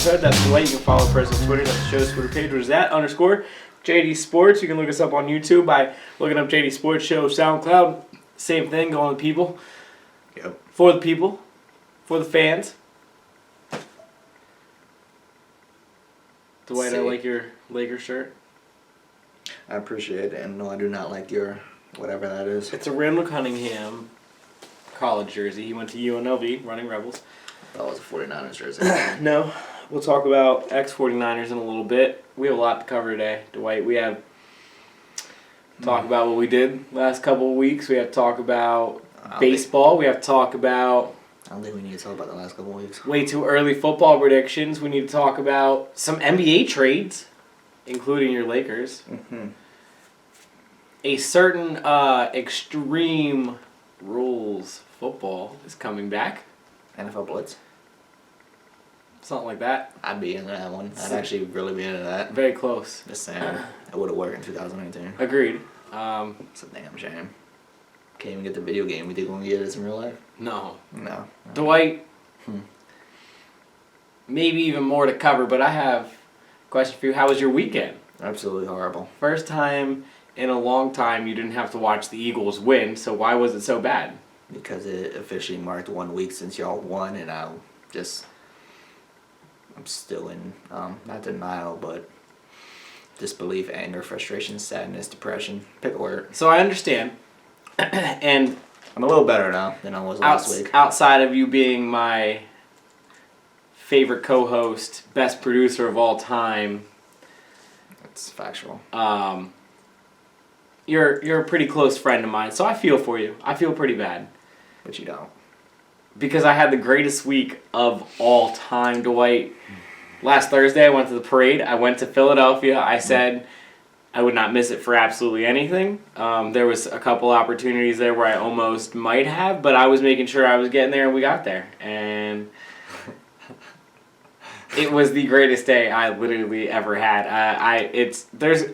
Hood. That's Dwight. You can follow us on Twitter. That's the show's Twitter page, which is @_JD Sports. You can look us up on YouTube by looking up JD Sports Show, SoundCloud. Same thing, going to people. Yep. For the people. For the fans. Dwight, I like your Lakers shirt. I appreciate it, and no, I do not like your whatever that is. It's a Randall Cunningham college jersey. He went to UNLV, running Rebels. That was a 49ers jersey. No. We'll talk about ex-49ers in a little bit. We have a lot to cover today, Dwight. We have to talk about what we did last couple of weeks. We have to talk about baseball. We have to talk about... I don't think we need to talk about the last couple of weeks. Way too early football predictions. We need to talk about some NBA trades, including your Lakers. Mm-hmm. A certain Extreme Rules football is coming back. NFL Blitz. Something like that. I'd be into that one. I'd actually really be into that. Very close. Just saying. It would have worked in 2019. Agreed. It's a damn shame. Can't even get the video game. We think we're going to get this in real life? No. No. Dwight, maybe even more to cover, but I have a question for you. How was your weekend? Absolutely horrible. First time in a long time you didn't have to watch the Eagles win, so why was it so bad? Because it officially marked 1 week since y'all won, and I'm still in, not denial, but disbelief, anger, frustration, sadness, depression. Pick a word. So I understand. And I'm a little better now than I was last week. Outside of you being my favorite co-host, best producer of all time, That's factual. You're a pretty close friend of mine, so I feel for you. I feel pretty bad. But you don't. Because I had the greatest week of all time, Dwight. Last Thursday, I went to the parade. I went to Philadelphia. I said I would not miss it for absolutely anything. There was a couple opportunities there where I almost might have, but I was making sure I was getting there, and we got there. And it was the greatest day I literally ever had.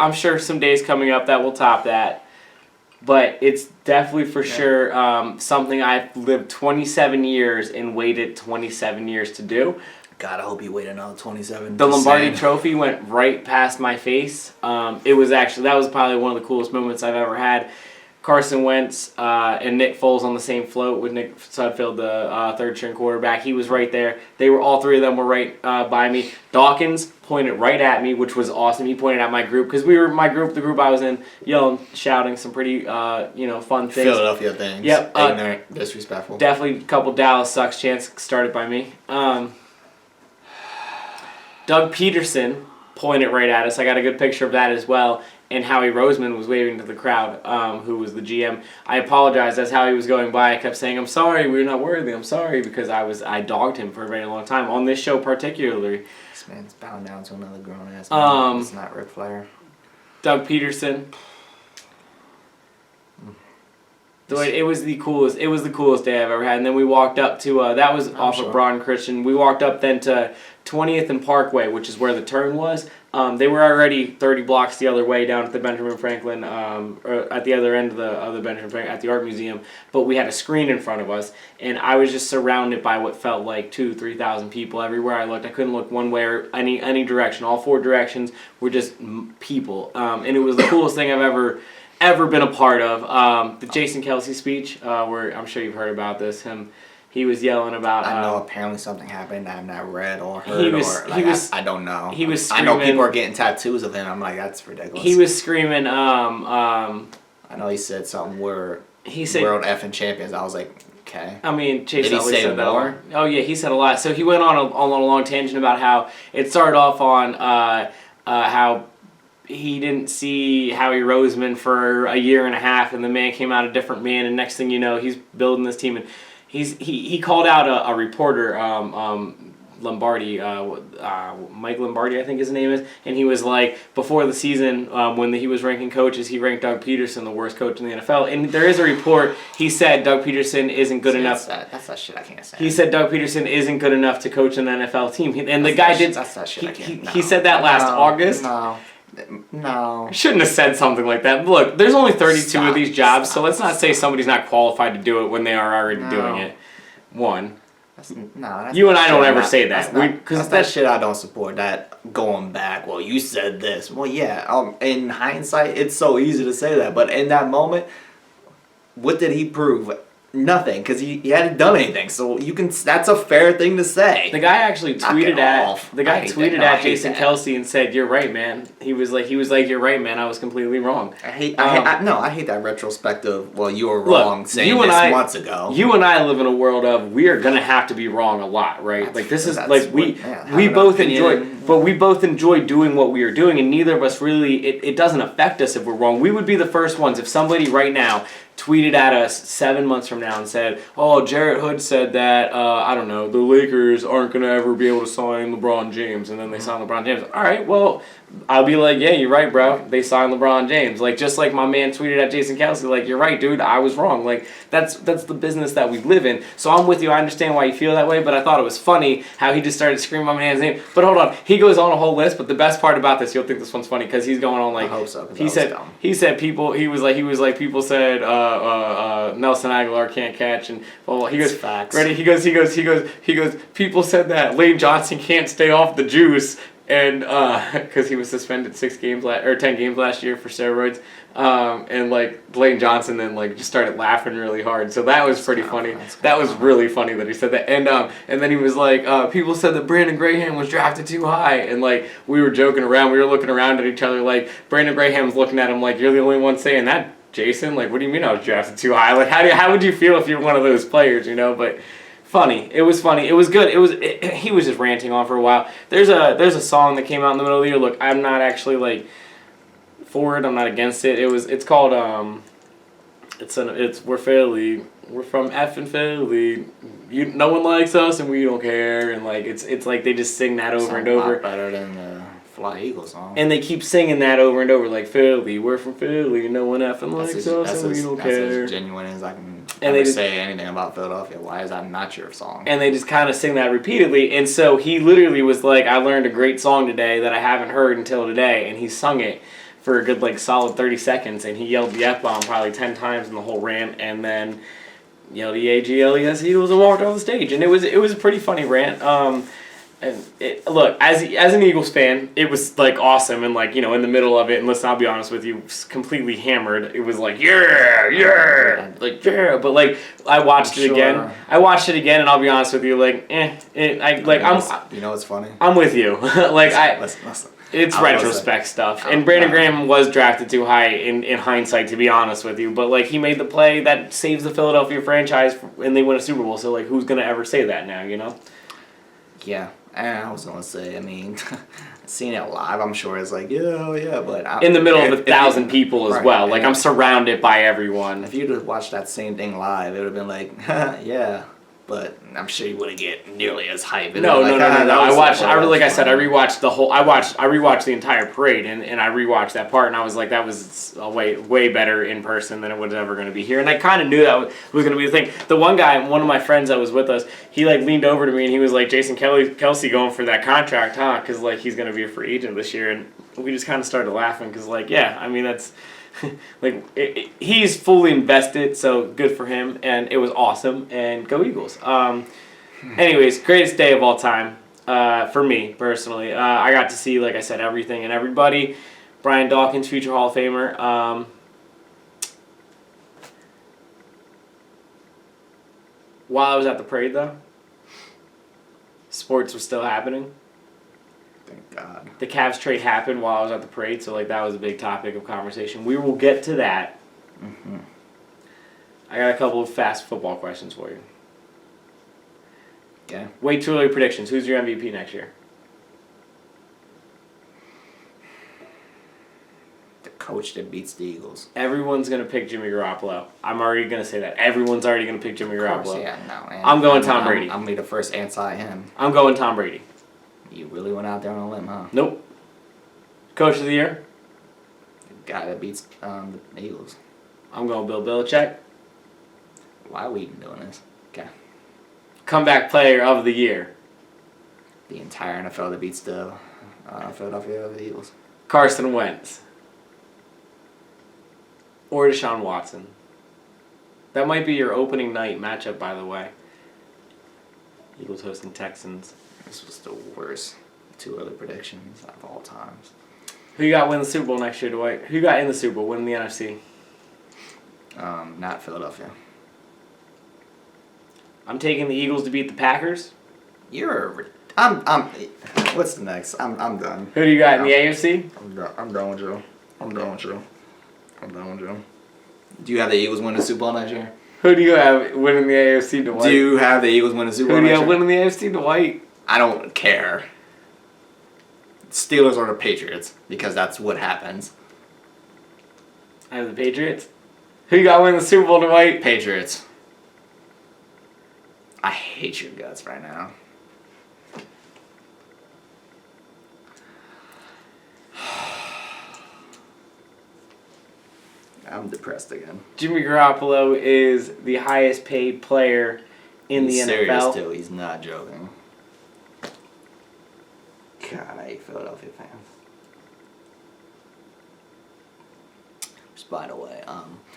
I'm sure some days coming up that will top that. But it's definitely for sure something I've lived 27 years and waited 27 years to do. God, I hope you wait another 27. The Lombardi Trophy went right past my face. That was probably one of the coolest moments I've ever had. Carson Wentz and Nick Foles on the same float with Nick Sudfeld, the third-string quarterback. He was right there. All three of them were right by me. Dawkins pointed right at me, which was awesome. He pointed at my group because we were the group I was in, yelling, shouting some pretty fun things. Philadelphia things. Yep. Ignorant, disrespectful. Definitely a couple Dallas sucks chants started by me. Doug Peterson pointed right at us. I got a good picture of that as well. And Howie Roseman was waving to the crowd, who was the GM. I apologized as Howie was going by. I kept saying, "I'm sorry, we're not worthy. I'm sorry," because I dogged him for a very long time on this show particularly. This man's bowing down to another grown ass man. It's not Ric Flair. Doug Peterson. It was the coolest day I've ever had. And then we walked up to that was off of Broad and Christian. We walked up then to 20th and Parkway, which is where the turn was. They were already 30 blocks the other way down at the Benjamin Franklin, or at the other end of the Benjamin Franklin, at the Art Museum. But we had a screen in front of us, and I was just surrounded by what felt like 2,000-3,000 people everywhere I looked. I couldn't look one way or any direction. All four directions were just people, and it was the coolest thing I've ever been a part of. The Jason Kelce speech, where I'm sure you've heard about this. He was yelling about... I know apparently something happened I have not read or heard I don't know. He was screaming... I know people are getting tattoos of him. I'm like, that's ridiculous. He was screaming... I know he said something where he said, world effing champions. I was like, okay. I mean, Chase Did he say said that. more? Oh, yeah, he said a lot. So he went on a long tangent about how it started off on how... he didn't see Howie Roseman for a year and a half, and the man came out a different man, and next thing you know, he's building this team. And he called out a reporter, Lombardi, Mike Lombardi, I think his name is, and he was like, before the season, when he was ranking coaches, he ranked Doug Peterson the worst coach in the NFL. And there is a report, he said Doug Peterson isn't good enough. That's that shit I can't say. He said Doug Peterson isn't good enough to coach an NFL team. And the guy did. That's that shit I can't. He said that last August. No. Shouldn't have said something like that. Look, there's only 32 of these jobs, so let's not say somebody's not qualified to do it when they are already doing it. One. That's You and I don't shit ever say that. Because that shit I don't support. That going back, well, you said this. Well, yeah, in hindsight, it's so easy to say that. But in that moment, what did he prove? Nothing, because he hadn't done anything. So that's a fair thing to say. The guy actually tweeted at Jason Kelce and said, "You're right, man." He was like, "You're right, man. I was completely wrong." I hate that retrospective. Well, you were wrong saying this months ago. You and I live in a world of we are gonna have to be wrong a lot, right? Like this is like we both enjoy doing what we are doing, and neither of us really. It doesn't affect us if we're wrong. We would be the first ones if somebody right now tweeted at us 7 months from now and said, "Oh, Jarrett Hood said that I don't know, the Lakers aren't gonna ever be able to sign LeBron James," and then they sign LeBron James. All right, well, I'll be like, "Yeah, you're right, bro. They signed LeBron James." Like just like my man tweeted at Jason Kelce, like, "You're right, dude. I was wrong." Like that's the business that we live in. So I'm with you. I understand why you feel that way, but I thought it was funny how he just started screaming my man's name. But hold on, he goes on a whole list. But the best part about this, you'll think this one's funny because he's going on like I hope so, he said people. He was like people said Nelson Aguilar can't catch, and well he goes facts. Ready? He goes. People said that Lane Johnson can't stay off the juice. And because he was suspended 10 games last year for steroids, and like Lane Johnson then like just started laughing really hard. So that was pretty funny. That was really funny that he said that. And then he was like, people said that Brandon Graham was drafted too high, and like we were joking around. We were looking around at each other like Brandon Graham's looking at him like you're the only one saying that, Jason. Like what do you mean I was drafted too high? Like how would you feel if you're one of those players? You know, but. Funny. It was funny. It was good. He was just ranting on for a while. There's a song that came out in the middle of the year. Look, I'm not actually like for it. I'm not against it. It's called we're Philly. We're from effing Philly. No one likes us and we don't care. And like it's like they just sing that over and over. A lot better than the Fly Eagles song. And they keep singing that over and over like Philly. We're from Philly. No one effing likes us and we don't care. That's as genuine as I can. And they say anything about Philadelphia. Why is that not your song? And they just kind of sing that repeatedly. And so he literally was like, I learned a great song today that I haven't heard until today. And he sung it for a good like solid 30 seconds. And he yelled the F-bomb probably 10 times in the whole rant. And then yelled the AGLES Eagles and walked off the stage. And it was a pretty funny rant. And look, as an Eagles fan, it was like awesome and like, you know, in the middle of it, and listen, I'll be honest with you, completely hammered. It was like, yeah, but like I watched it again, and I'll be honest with you, like, you know what's funny? I'm with you, like listen. It's retrospect stuff, and Brandon Graham was drafted too high in hindsight, to be honest with you, but like he made the play that saves the Philadelphia franchise, and they win a Super Bowl. So like, who's gonna ever say that now, you know? Yeah. I was gonna say, I mean, seeing it live, I'm sure it's like, yeah, but in the middle of 1,000 people as well. Like I'm surrounded by everyone. If you'd have watched that same thing live, it would have been like, yeah. But I'm sure you wouldn't get nearly as hype. No. I rewatched the entire parade, and I rewatched that part, and I was like, that was way better in person than it was ever going to be here. And I kind of knew that was going to be the thing. The one of my friends that was with us, he like leaned over to me and he was like, Jason Kelce going for that contract, huh? Because like he's going to be a free agent this year, and we just kind of started laughing because like, yeah, I mean that's. Like he's fully invested, so good for him, and it was awesome. And go Eagles! Anyways, greatest day of all time for me personally. I got to see, like I said, everything and everybody. Brian Dawkins, future Hall of Famer. While I was at the parade, though, sports was still happening. Thank God. The Cavs trade happened while I was at the parade, so like that was a big topic of conversation. We will get to that. Mm-hmm. I got a couple of fast football questions for you. Okay. Way too early predictions. Who's your MVP next year? The coach that beats the Eagles. Everyone's going to pick Jimmy Garoppolo. I'm already going to say that. Everyone's already going to pick Jimmy Garoppolo. Yeah, no, man. I'm going Tom Brady. I'm going to be the first anti-him. I'm going Tom Brady. You really went out there on a limb, huh? Nope. Coach of the year? The guy that beats the Eagles. I'm going Bill Belichick. Why are we even doing this? Okay. Comeback player of the year. The entire NFL that beats the Philadelphia Eagles. Carson Wentz. Or Deshaun Watson. That might be your opening night matchup, by the way. Eagles hosting Texans. This was the worst 2 early predictions of all times. Who you got winning the Super Bowl next year, Dwight? Who you got in the Super Bowl winning the NFC? Not Philadelphia. I'm taking the Eagles to beat the Packers. I'm. What's the next? I'm done. Who do you got in the AFC? I'm done with you. I'm done with you. Do you have the Eagles win the Super Bowl next year? Who do you have winning the AFC, Dwight? Do you have the Eagles win the Super Bowl Who do you next have year? winning the AFC, Dwight? I don't care. Steelers or the Patriots, because that's what happens. I have the Patriots. Who you got winning the Super Bowl, Dwight? Patriots. I hate your guts right now. I'm depressed again. Jimmy Garoppolo is the highest paid player in He's the serious NFL. too. He's not joking. God, I hate Philadelphia fans. Just by the way,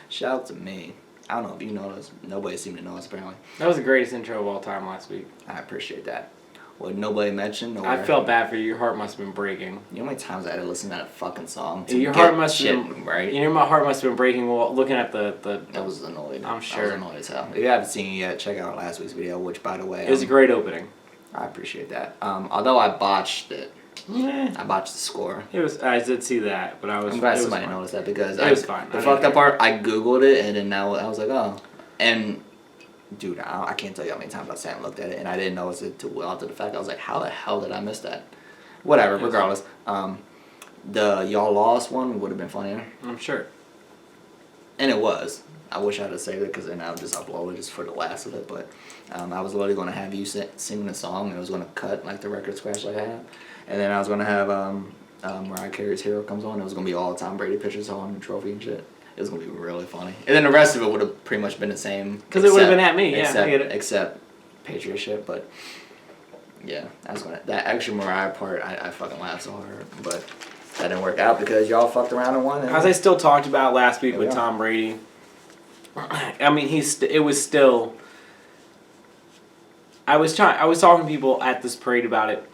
shout out to me. I don't know if you noticed. Nobody seemed to notice apparently. That was the greatest intro of all time last week. I appreciate that. What nobody mentioned. Or, I felt bad for you. Your heart must have been breaking. You know how many times I had to listen to that fucking song? To Your get heart must shit, have been right. You know, my heart must have been breaking while looking at the I was annoyed. I'm I sure. was annoyed as hell. If you haven't seen it yet, check out last week's video. Which, by the way, It was a great opening. I appreciate that. Although I botched it. Yeah. I botched the score. It was. I did see that, but I was. I'm glad it was somebody fine. noticed that because It was fine. The fucked up part, I googled it and then now I was like, oh, and dude, I can't tell you how many times I sat and looked at it and I didn't notice it too well after the fact. I was like, how the hell did I miss that? Whatever, regardless. The y'all lost one would have been funnier, I'm sure. and it was. I wish I had saved it because then I would just upload it just for the last of it. But I was literally going to have you sing the song and it was going to cut like the record scratch like I have. And then I was going to have Mariah Carey's Hero comes on. It was going to be all the Tom Brady pictures on the trophy and shit. It was going to be really funny. And then the rest of it would have pretty much been the same. Because it would have been at me, yeah, I get it. Except Patriot shit, but yeah, that extra Mariah part, I fucking laughed so hard. But that didn't work out because y'all fucked around and won. As I still talked about last week There with we go. Tom Brady, I mean, it was still. I was talking to people at this parade about it.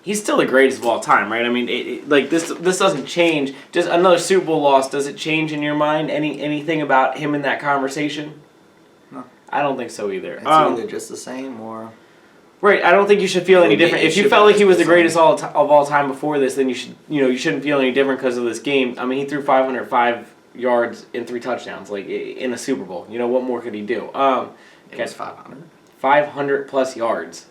He's still the greatest of all time, right? I mean, this doesn't change. Just another Super Bowl loss, does it change in your mind anything about him in that conversation? No. I don't think so either. It's either just the same or... Right, I don't think you should feel any different. If you felt like he was the greatest of all time before this, then you shouldn't feel any different because of this game. I mean, he threw 505 yards and 3 touchdowns, like in a Super Bowl. You know, what more could he do? It was 500. 500 plus yards.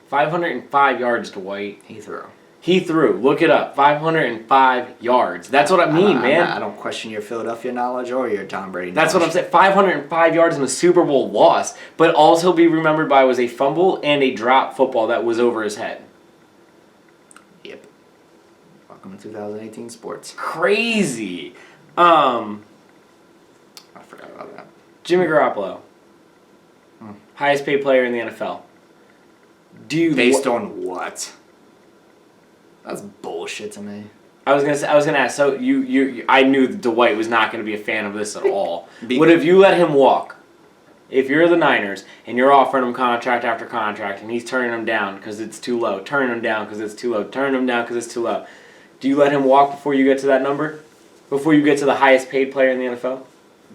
505 yards, Dwight. He threw. Look it up. 505 yards. That's what I mean, man. I don't question your Philadelphia knowledge or your Tom Brady That's knowledge. what I'm saying. 505 yards in a Super Bowl loss. But all he'll be remembered by was a fumble and a drop football that was over his head. Yep. Welcome to 2018 sports. Crazy. I forgot about that. Jimmy Garoppolo. Highest paid player in the NFL. Based on what? That's bullshit to me. I was gonna ask. So I knew that Dwight was not gonna be a fan of this at all. What if you let him walk? If you're the Niners and you're offering him contract after contract and he's turning him down because it's too low, turning him down because it's too low, turning him down because it's too low, do you let him walk before you get to that number? Before you get to the highest paid player in the NFL?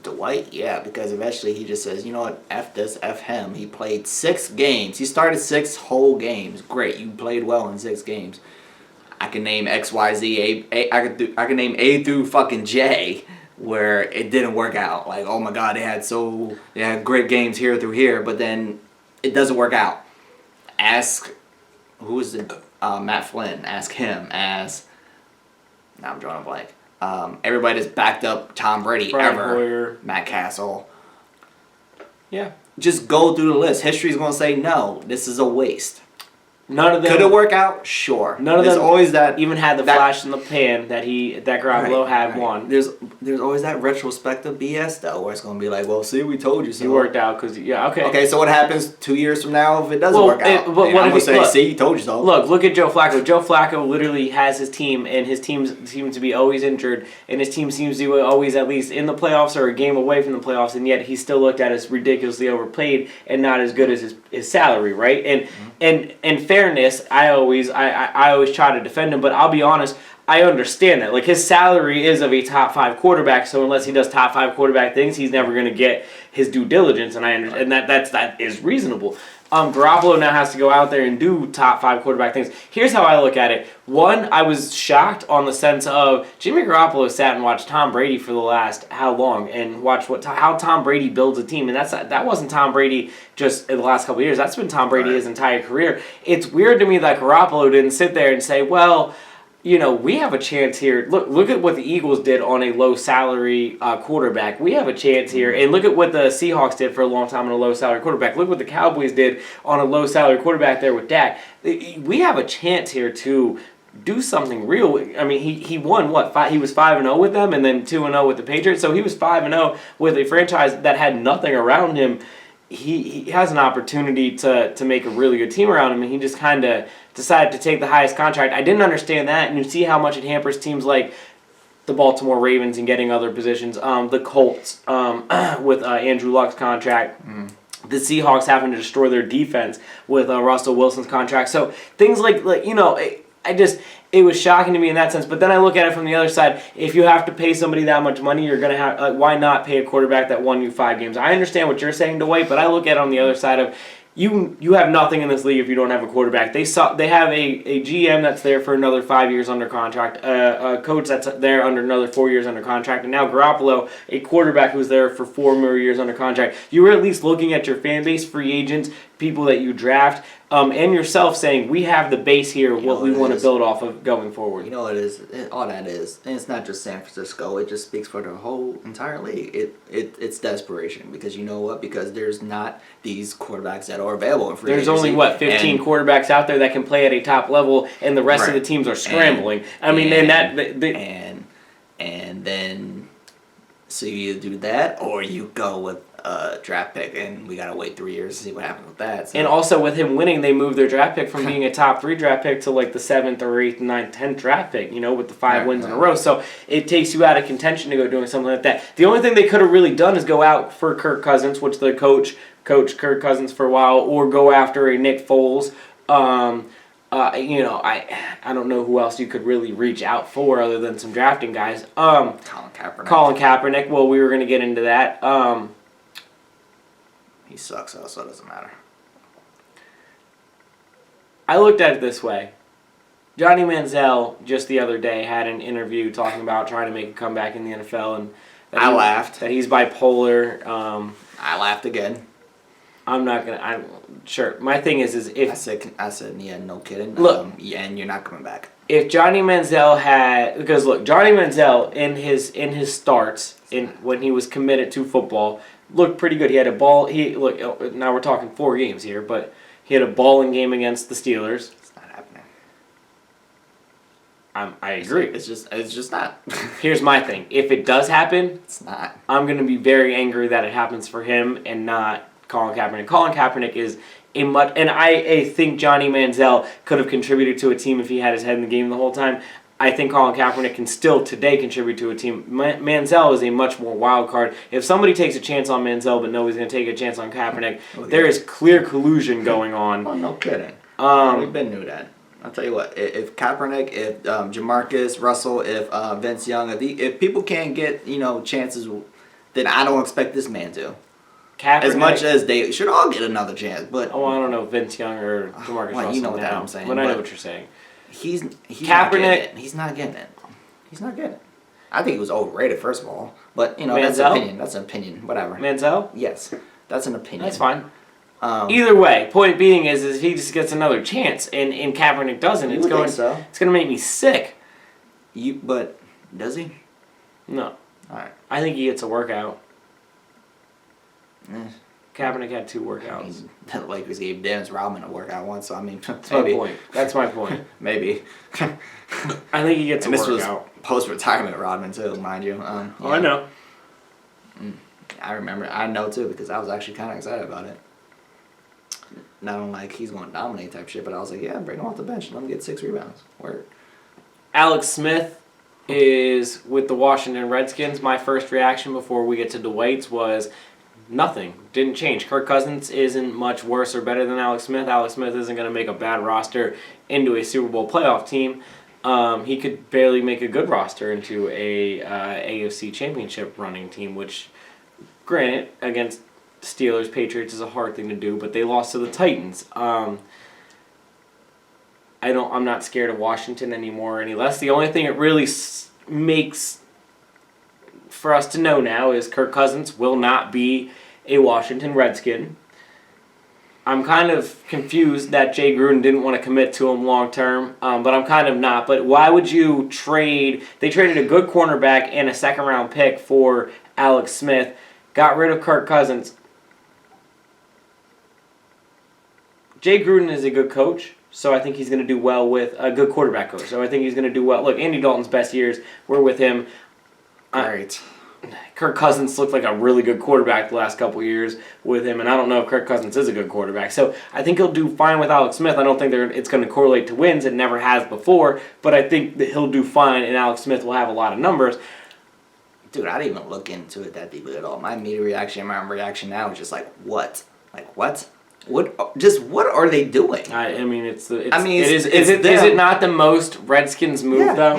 Dwight, yeah, because eventually he just says, you know what, F this, F him. He played 6 games. He started 6 whole games. Great, you played well in 6 games. I can name X, Y, Z, I can name A through fucking J where it didn't work out. Like, oh my God, they had great games here through here, but then it doesn't work out. Ask, who is it? Matt Flynn. Ask him. Ask, now I'm drawing a blank. Everybody that's backed up Tom Brady Brian ever. Hoyer. Matt Castle. Yeah. Just go through the list. History's going to say, no, this is a waste. None of them Could it work out? Sure. None of There's them always that even had the flash in the pan that Garoppolo had one. There's always that retrospective BS though, where it's gonna be like, well, see, we told you so. He worked out because okay. Okay, so what happens 2 years from now if it doesn't work out? But what I'm if gonna say, see, he told you so. Look at Joe Flacco. Joe Flacco literally has his team, and his team seems to be always injured, and his team seems to be always at least in the playoffs or a game away from the playoffs, and yet he's still looked at as ridiculously overpaid and not as good as his salary, right? And in fairness, I always try to defend him, but I'll be honest, I understand that. Like, his salary is of a top 5 quarterback, so unless he does top 5 quarterback things, he's never going to get his due diligence, and I understand that is reasonable. Garoppolo now has to go out there and do top 5 quarterback things. Here's how I look at it. One, I was shocked on the sense of Jimmy Garoppolo sat and watched Tom Brady for the last how long, and watched how Tom Brady builds a team, and that wasn't Tom Brady just in the last couple of years. That's been Tom Brady his entire career. It's weird to me that Garoppolo didn't sit there and say, well, you know, we have a chance here. Look at what the Eagles did on a low-salary quarterback. We have a chance here. And look at what the Seahawks did for a long time on a low-salary quarterback. Look what the Cowboys did on a low-salary quarterback there with Dak. We have a chance here to do something real. I mean, he won, what, he was 5-0 with them and then 2-0 with the Patriots. So he was 5-0 with a franchise that had nothing around him. He has an opportunity to make a really good team around him, and he just kind of decided to take the highest contract. I didn't understand that, and you see how much it hampers teams like the Baltimore Ravens in getting other positions, the Colts with Andrew Luck's contract, the Seahawks having to destroy their defense with Russell Wilson's contract. So things like you know, it was shocking to me in that sense. But then I look at it from the other side. If you have to pay somebody that much money, you're gonna have. Why not pay a quarterback that won you 5 games? I understand what you're saying, Dwight, but I look at it on the other side of. You have nothing in this league if you don't have a quarterback. They have a GM that's there for another 5 years under contract, a coach that's there under another 4 years under contract, and now Garoppolo, a quarterback who's there for 4 more years under contract. You were at least looking at your fan base, free agents, people that you draft, and yourself saying, we have the base here, what we want to build off of going forward. You know what it is? All that is, and it's not just San Francisco, it just speaks for the whole entire league. It's desperation, because you know what? Because there's not these quarterbacks that are available in free agency. There's only, 15 quarterbacks out there that can play at a top level, and the rest of the teams are scrambling. And then, so you either do that, or you go with a draft pick, and we gotta wait 3 years to see what happens with that. So. And also with him winning, they moved their draft pick from being a top 3 draft pick to like the 7th or 8th, 9th, 10th draft pick, you know, with the 5 wins in a row. So it takes you out of contention to go doing something like that. The only thing they could have really done is go out for Kirk Cousins, which the coach Kirk Cousins for a while, or go after a Nick Foles. You know, I don't know who else you could really reach out for other than some drafting guys. Colin Kaepernick. Well, we were going to get into that. He sucks, so it doesn't matter. I looked at it this way. Johnny Manziel just the other day had an interview talking about trying to make a comeback in the NFL, and I laughed that he's bipolar. I laughed again. I'm not gonna. Sure. My thing is if I said, yeah, no kidding. Look, yeah, and you're not coming back. If Johnny Manziel because look, Johnny Manziel in his starts when he was committed to football looked pretty good. He had a ball. Now we're talking 4 games here, but he had a balling game against the Steelers. It's not happening. I agree. It's just not. Here's my thing. If it does happen, it's not. I'm gonna be very angry that it happens for him and not Colin Kaepernick. Colin Kaepernick is and I think Johnny Manziel could have contributed to a team if he had his head in the game the whole time. I think Colin Kaepernick can still today contribute to a team. Manziel is a much more wild card. If somebody takes a chance on Manziel but nobody's going to take a chance on Kaepernick, there is clear collusion going on. Oh, no kidding. We've been knew that. I'll tell you what, if Kaepernick, if Jamarcus Russell, if Vince Young, if people can't get, chances, then I don't expect this man to. Kaepernick, as much as they should all get another chance, but I don't know Vince Young or Jamarcus Russell. You know what now, I'm saying. But I know what you're saying. He's Kaepernick. He's not getting it. He's not getting it. I think he was overrated, first of all. But Manziel? That's an opinion. Whatever. Manziel? Yes, that's an opinion. That's fine. Either way, point being is if he just gets another chance and Kaepernick doesn't, it's going to make me sick. But does he? No. All right. I think he gets a workout. Kaepernick had 2 workouts. The Lakers gave Dennis Rodman a workout once, so I mean, That's my point. Maybe. I think he gets a workout. This was post-retirement Rodman too, mind you. Yeah. I know. I remember. I know too because I was actually kind of excited about it. Not only like he's going to dominate type shit, but I was like, yeah, bring him off the bench and let him get 6 rebounds. Word. Alex Smith is with the Washington Redskins. My first reaction before we get to Dwight's was, Nothing. Didn't change. Kirk Cousins isn't much worse or better than Alex Smith. Alex Smith isn't going to make a bad roster into a Super Bowl playoff team. He could barely make a good roster into a AFC Championship running team, which, granted, against Steelers, Patriots is a hard thing to do, but they lost to the Titans. I'm not scared of Washington anymore any less. The only thing it really makes for us to know now is Kirk Cousins will not be a Washington Redskin. I'm kind of confused that Jay Gruden didn't want to commit to him long term, but I'm kind of not. But why would you trade? They traded a good cornerback and a second-round pick for Alex Smith, got rid of Kirk Cousins. Jay Gruden is a good coach, so I think he's going to do well with a good quarterback coach. So I think he's going to do well. Look, Andy Dalton's best years were with him. Great. Kirk Cousins looked like a really good quarterback the last couple of years with him, and I don't know if Kirk Cousins is a good quarterback. So I think he'll do fine with Alex Smith. I don't think it's going to correlate to wins. It never has before, but I think that he'll do fine, and Alex Smith will have a lot of numbers. Dude, I didn't even look into it that deeply at all. My immediate reaction, my reaction now is just like, what? Like, what? What are they doing? Is it not the most Redskins move though?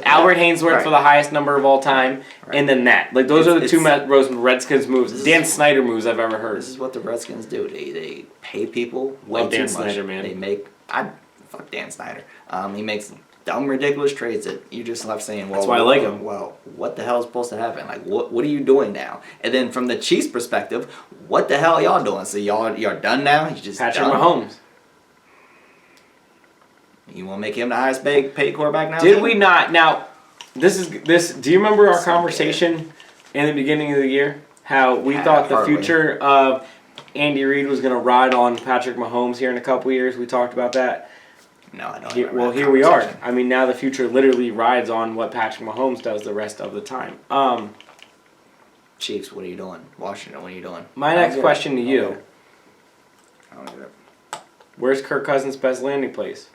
Albert Hainsworth for the highest number of all time, and then that. Like those are the two most Redskins moves. Dan Snyder moves I've ever heard. This is what the Redskins do. They pay people way too much. Snyder, man. Fuck Dan Snyder. He makes dumb, ridiculous trades that you just left saying, well, that's why I like him. Well, what the hell is supposed to happen? Like, what are you doing now? And then from the Chiefs' perspective, what the hell are y'all doing? So y'all done now? You just Patrick Mahomes. You want to make him the highest paid quarterback now? Did we not? Now, this. Do you remember our conversation in the beginning of the year? How we thought the future of Andy Reid was going to ride on Patrick Mahomes here in a couple years? We talked about that. No, I don't. Here we are. I mean, now the future literally rides on what Patrick Mahomes does the rest of the time. Chiefs, what are you doing? Washington, what are you doing? My next question to you. I don't get it. Where's Kirk Cousins' best landing place?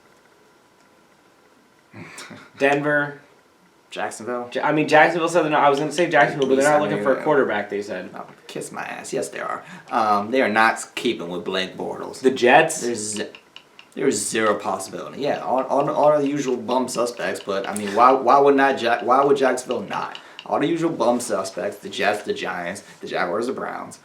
Denver. Jacksonville. Jacksonville said they're not. I was going to say Jacksonville, but they're not looking for a quarterback, they said. Oh, kiss my ass. Yes, they are. They are not keeping with Blake Bortles. The Jets? There's zero possibility. Yeah, all the usual bum suspects, but I mean, why would Jacksonville not? All the usual bum suspects: the Jets, the Giants, the Jaguars, the Browns,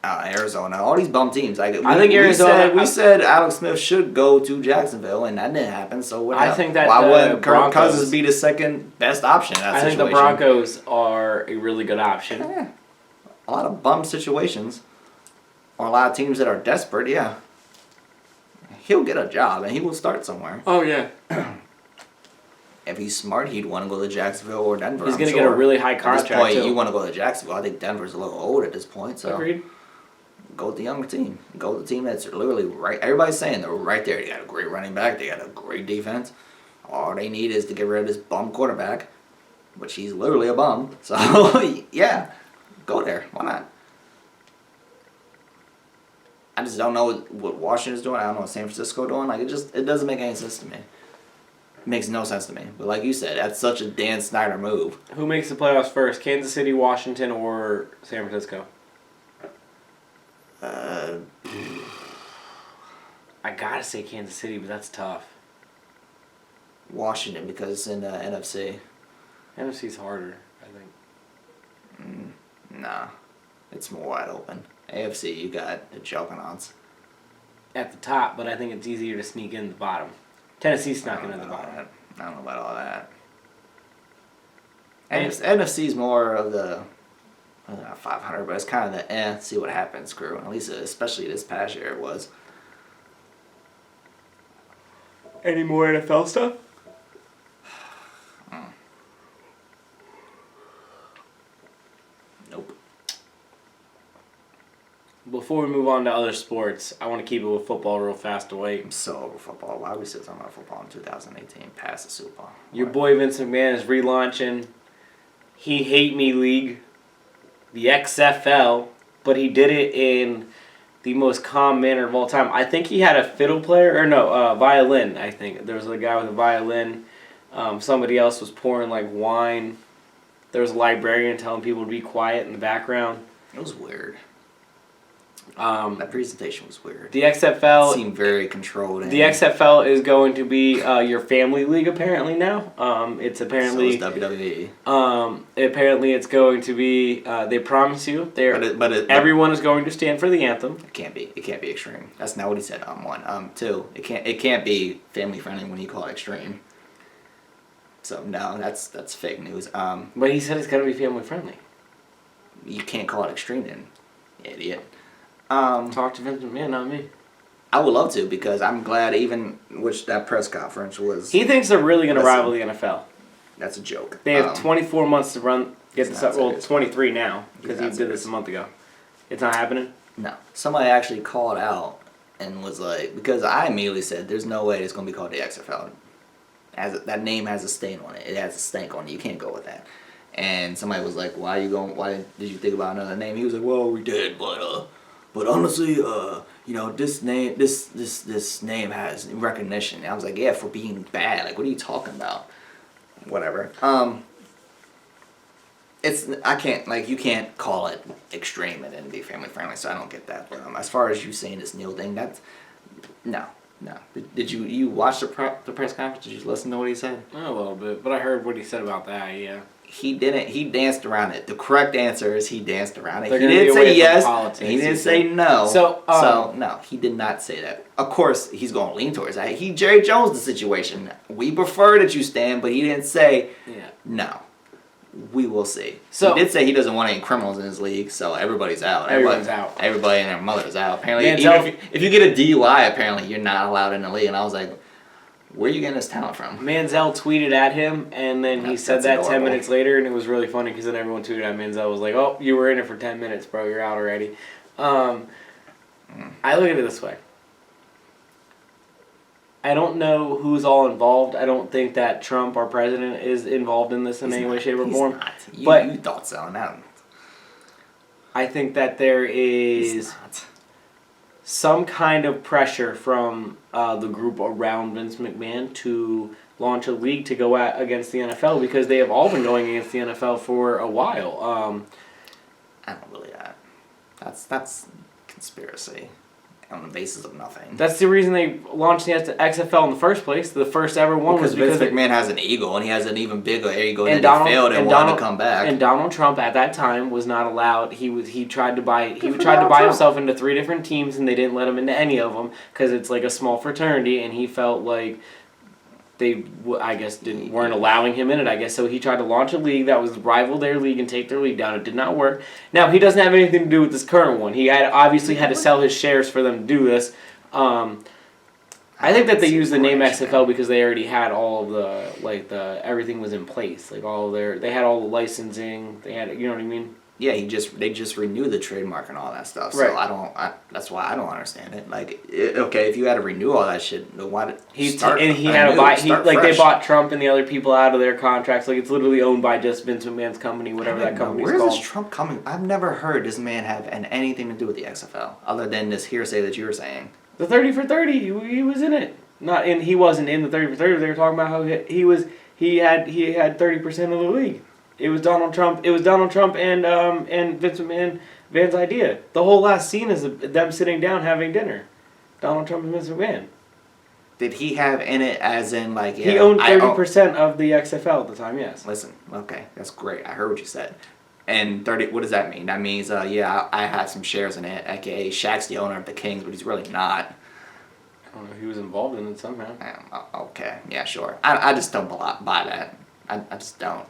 Arizona. All these bum teams. I think Arizona. We said Alex Smith should go to Jacksonville, and that didn't happen. So what? I think that why wouldn't Kirk Cousins be the second best option in that situation? I think the Broncos are a really good option. Yeah. A lot of bum situations. Or a lot of teams that are desperate, yeah. He'll get a job and he will start somewhere. Oh, yeah. If he's smart, he'd want to go to Jacksonville or Denver. He's going to get a really high contract, at this point, too. You want to go to Jacksonville. I think Denver's a little old at this point. So agreed. Go with the younger team. Go with the team that's literally right. Everybody's saying they're right there. They got a great running back. They got a great defense. All they need is to get rid of this bum quarterback, which he's literally a bum. So, yeah, go there. Why not? I just don't know what Washington's doing. I don't know what San Francisco doing. Like, it doesn't make any sense to me. It makes no sense to me. But like you said, that's such a Dan Snyder move. Who makes the playoffs first? Kansas City, Washington, or San Francisco? I gotta say Kansas City, but that's tough. Washington, because it's in the NFC. NFC's harder, I think. Nah. It's more wide open. AFC, you got the juggernauts. At the top, but I think it's easier to sneak in the bottom. Tennessee snuck into the bottom. I don't know about all that. NFC's more of the 500, but it's kind of the see what happens crew. At least, especially this past year, it was. Any more NFL stuff? Nope. Before we move on to other sports, I want to keep it with football real fast away. I'm so over football. Why are we still talking about football in 2018 past the Super Bowl? Your boy Vince McMahon is relaunching He Hate Me League, the XFL, but he did it in the most calm manner of all time. I think he had a fiddle player, violin, I think. There was a guy with a violin. Somebody else was pouring like wine There was a librarian telling people to be quiet in the background. It was weird. That presentation was weird. The XFL it seemed very controlled. The XFL is going to be your family league apparently now. It's apparently so is WWE. Apparently it's going to be. They promise you everyone is going to stand for the anthem. It can't be. It can't be extreme. That's not what he said. One. Two. It can't be family friendly when you call it extreme. So no, that's fake news. But he said it's going to be family friendly. You can't call it extreme then, idiot. Talk to Vince McMahon, not me. I would love to because I'm glad which that press conference was. He thinks they're really going to rival the NFL. That's a joke. They have 24 months to get this up. Well, 23 now because he did this a month ago. It's not happening? No. Somebody actually called out and was like, because I immediately said, there's no way it's going to be called the XFL. That name has a stain on it. It has a stank on it. You can't go with that. And somebody was like, why did you think about another name? He was like, well, we did, but honestly, this name has recognition. And I was like, yeah, for being bad. Like, what are you talking about? Whatever. You can't call it extreme and then be family friendly. So I don't get that. But as far as you saying this Neil thing, that's no. Did you watch the press conference? Did you listen to what he said? A little bit, but I heard what he said about that. Yeah. He didn't. He danced around it. The correct answer is he danced around it. He didn't say yes. He didn't say no. So no, he did not say that. Of course, he's going to lean towards that. He Jerry Jones the situation. We prefer that you stand, but he didn't say no. We will see. So he did say he doesn't want any criminals in his league, so everybody's out. Everyone's out. Everybody and their mother's out. Apparently, if you get a DUI, apparently you're not allowed in the league. And I was like, where are you getting this talent from? Manziel tweeted at him, and then he said that adorable. 10 minutes later, and it was really funny because then everyone tweeted at Manziel. Was like, oh, you were in it for 10 minutes, bro. You're out already. I look at it this way. I don't know who's all involved. I don't think that Trump, our president, is involved in this in any way, shape, or form. Not. You thought so. No. I think that there is some kind of pressure from the group around Vince McMahon to launch a league to go against the NFL because they have all been going against the NFL for a while. I don't believe that. That's conspiracy on the basis of nothing. That's the reason they launched the XFL in the first place. The first ever one was because Vince McMahon has an ego, and he has an even bigger ego, and he failed and wanted to come back. And Donald Trump at that time was not allowed. He tried to buy himself into 3 different teams, and they didn't let him into any of them because it's like a small fraternity, and he felt like they, I guess, weren't allowing him in it, I guess. So he tried to launch a league that was rival their league and take their league down. It did not work. Now, he doesn't have anything to do with this current one. He obviously had to sell his shares for them to do this. I think that they used the name XFL because they already had all of the everything was in place. Like they had all the licensing. They had, you know what I mean? Yeah, they just renewed the trademark and all that stuff. So right. That's why I don't understand it. Like, okay, if you had to renew all that shit, why did he had to buy? They bought Trump and the other people out of their contracts. Like, it's literally owned by just Vince McMahon's company, whatever that company's called. Where's this Trump coming? I've never heard this man have anything to do with the XFL other than this hearsay that you were saying. The 30 for 30, he was in it. He wasn't in the 30 for 30. They were talking about how he had 30% of the league. It was Donald Trump. It was Donald Trump and Vince McMahon, Van's idea. The whole last scene is them sitting down having dinner. Donald Trump and Vince McMahon. Did he have in it as in like? Yeah, he owned 30% of the XFL at the time. Yes. Listen, okay, that's great. I heard what you said. And 30. What does that mean? That means I had some shares in it. AKA Shaq's the owner of the Kings, but he's really not. I don't know. He was involved in it somehow. Okay. Yeah. Sure. I just don't buy that. I just don't.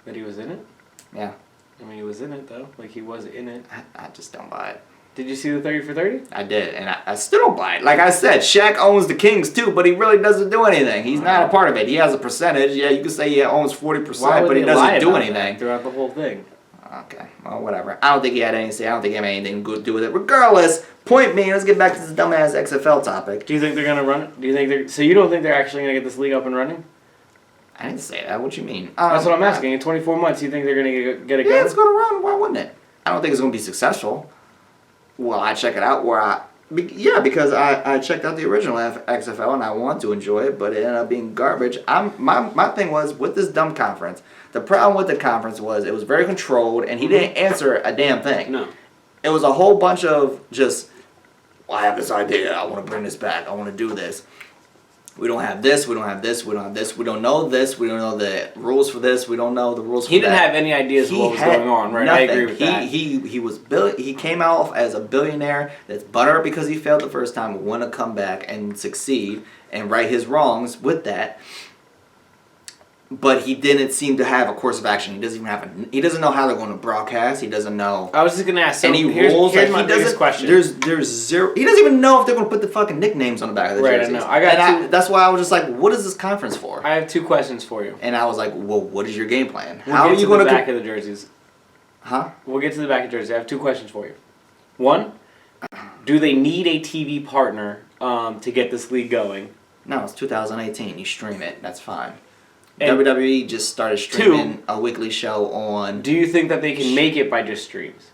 That he was in it? Yeah. I mean, he was in it, though. Like, he was in it. I just don't buy it. Did you see the 30 for 30? I did, and I still don't buy it. Like I said, Shaq owns the Kings, too, but he really doesn't do anything. He's not a part of it. He has a percentage. Yeah, you could say he owns 40%, but he doesn't do anything. Throughout the whole thing. Okay, well, whatever. I don't think he had anything to say. I don't think he had anything to do with it. Regardless, point being, let's get back to this dumbass XFL topic. Do you think they're going to run it? So you don't think they're actually going to get this league up and running? I didn't say that. What you mean? That's what I'm asking. In 24 months, you think they're going to get it going? Yeah, it's going to run. Why wouldn't it? I don't think it's going to be successful. Will I check it out? Yeah, because I checked out the original XFL and I wanted to enjoy it, but it ended up being garbage. My thing was with this dumb conference. The problem with the conference was it was very controlled and he didn't answer a damn thing. No. It was a whole bunch of just, well, I have this idea. I want to bring this back. I want to do this. We don't have this. We don't have this. We don't have this. We don't know this. We don't know the rules for this. We don't know the rules for that. He didn't have any ideas of what was going on, right? Nothing. I agree with that. He came out as a billionaire that's butthurt because he failed the first time, want to come back and succeed and right his wrongs with that. But he didn't seem to have a course of action. He doesn't even have he doesn't know how they're going to broadcast. He doesn't know. I was just gonna ask. So any rules. Here's like, my biggest question. There's zero. He doesn't even know if they're going to put the fucking nicknames on the back of the jerseys. Right, I know. That's why I was just like, what is this conference for? I have 2 questions for you. And I was like, well, what is your game plan? How are you going to back of the jerseys? Huh? We'll get to the back of the jerseys. I have 2 questions for you. 1, do they need a TV partner to get this league going? No, it's 2018. You stream it. That's fine. And WWE just started streaming a weekly show on. Do you think that they can make it by just streams?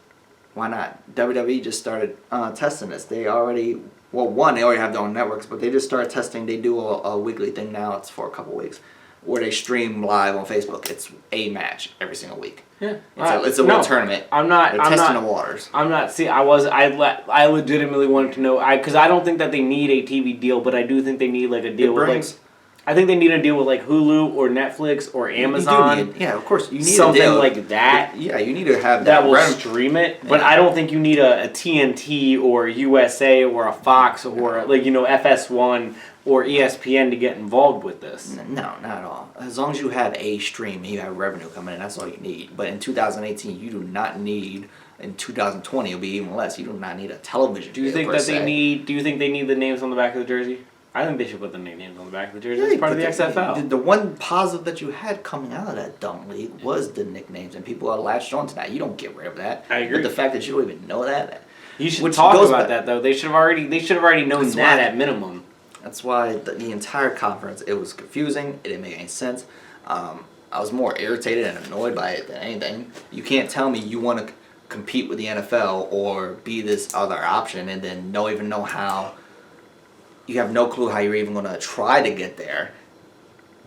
Why not? WWE just started testing this. They already, they already have their own networks, but they just started testing. They do a weekly thing now. It's for a couple weeks, where they stream live on Facebook. It's a match every single week. Yeah, it's a little tournament. They're testing the waters. I legitimately wanted to know because I don't think that they need a TV deal, but I do think they need like a deal with like. I think they need a deal with like Hulu or Netflix or Amazon. Yeah, of course. You need something a deal. like that. Yeah, you need to have that will stream it. But I don't think you need a TNT or USA or a Fox or FS1 or ESPN to get involved with this. No, not at all. As long as you have a stream and you have revenue coming in, that's all you need. But in 2018, you do not need. In 2020, it'll be even less. You do not need a television. Do you think that they need? Do you think they need the names on the back of the jersey? I think they should put the nicknames on the back of the jersey. It's part of the XFL. The one positive that you had coming out of that dumb league was the nicknames, and people are latched on to that. You don't get rid of that. I agree. But the fact that you don't even know that. You should talk about that though. They should have already known that at minimum. That's why the entire conference, it was confusing. It didn't make any sense. I was more irritated and annoyed by it than anything. You can't tell me you want to compete with the NFL or be this other option and then don't even know how. You have no clue how you're even going to try to get there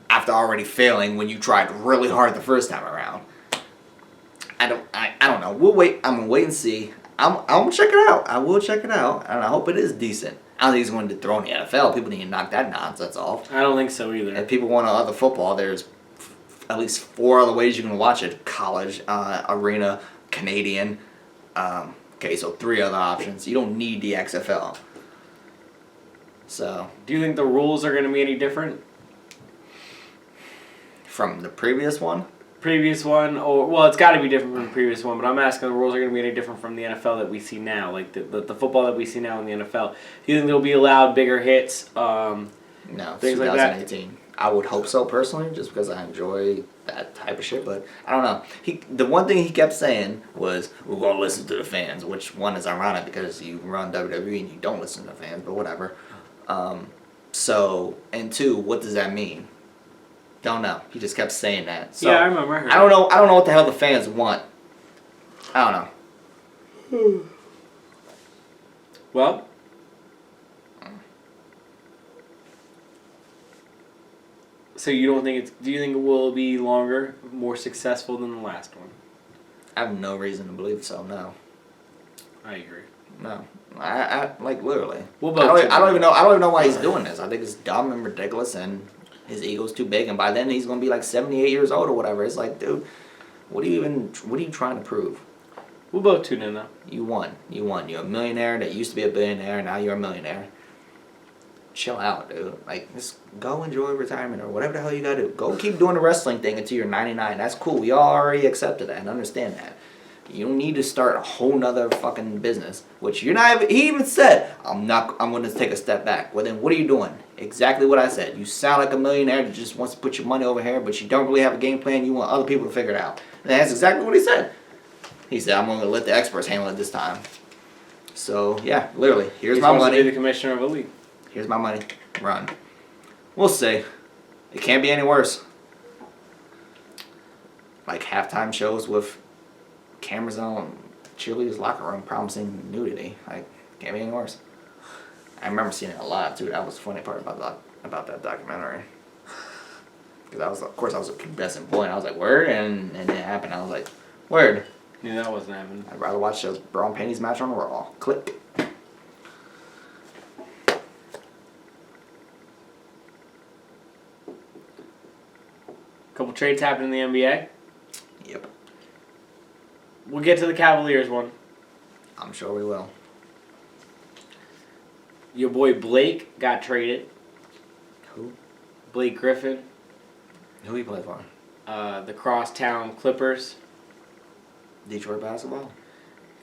after already failing when you tried really hard the first time around. I don't know. We'll wait. I'm going to wait and see. I'm going to check it out. I will check it out, and I hope it is decent. I don't think he's going to dethrone the NFL. People need to knock that nonsense off. I don't think so either. If people want other football, there's at least 4 other ways you can watch it. College, arena, Canadian. Okay, so 3 other options. You don't need the XFL. So, do you think the rules are going to be any different from the previous one? It's got to be different from the previous one. But I'm asking, the rules are going to be any different from the NFL that we see now, like the football that we see now in the NFL. Do you think they'll be allowed bigger hits? No, things 2018. Like that. I would hope so personally, just because I enjoy that type of shit. But I don't know. The one thing he kept saying was, "We're gonna listen to the fans," which one is ironic because you run WWE and you don't listen to the fans. But whatever. And 2, what does that mean? Don't know. He just kept saying that. So, yeah, I remember. I don't know what the hell the fans want. I don't know. Well, so you don't think do you think it will be longer, more successful than the last one? I have no reason to believe so, no. I agree. No. I like literally. I don't even know why he's doing this. I think it's dumb and ridiculous, and his ego's too big. And by then he's gonna be like 78 years old or whatever. It's like, dude, what are you trying to prove? We'll both tune in though. You won. You're a millionaire that used to be a billionaire. Now you're a millionaire. Chill out, dude. Like, just go enjoy retirement or whatever the hell you gotta do. Go keep doing the wrestling thing until you're 99. That's cool. We already accepted that and understand that. You don't need to start a whole nother fucking business, which you're not even, he even said, I'm going to take a step back. Well, then what are you doing? Exactly what I said. You sound like a millionaire that just wants to put your money over here, but you don't really have a game plan. You want other people to figure it out. And that's exactly what he said. He said, I'm going to let the experts handle it this time. So, yeah, literally, here's my money. To be the commissioner of a league. Here's my money. Run. We'll see. It can't be any worse. Like halftime shows with cameras on cheerleaders' locker room promising nudity. Like, can't be any worse. I remember seeing it a lot too. That was the funny part about that documentary. Because of course I was a pubescent boy, and I was like, word, and it happened. I was like, word. Yeah, that wasn't happening. I'd rather watch those Braun Panties match on Raw. Click. Couple trades happened in the NBA. Yep. We'll get to the Cavaliers one. I'm sure we will. Your boy Blake got traded. Who? Blake Griffin. Who he play for? The Crosstown Clippers. Detroit basketball?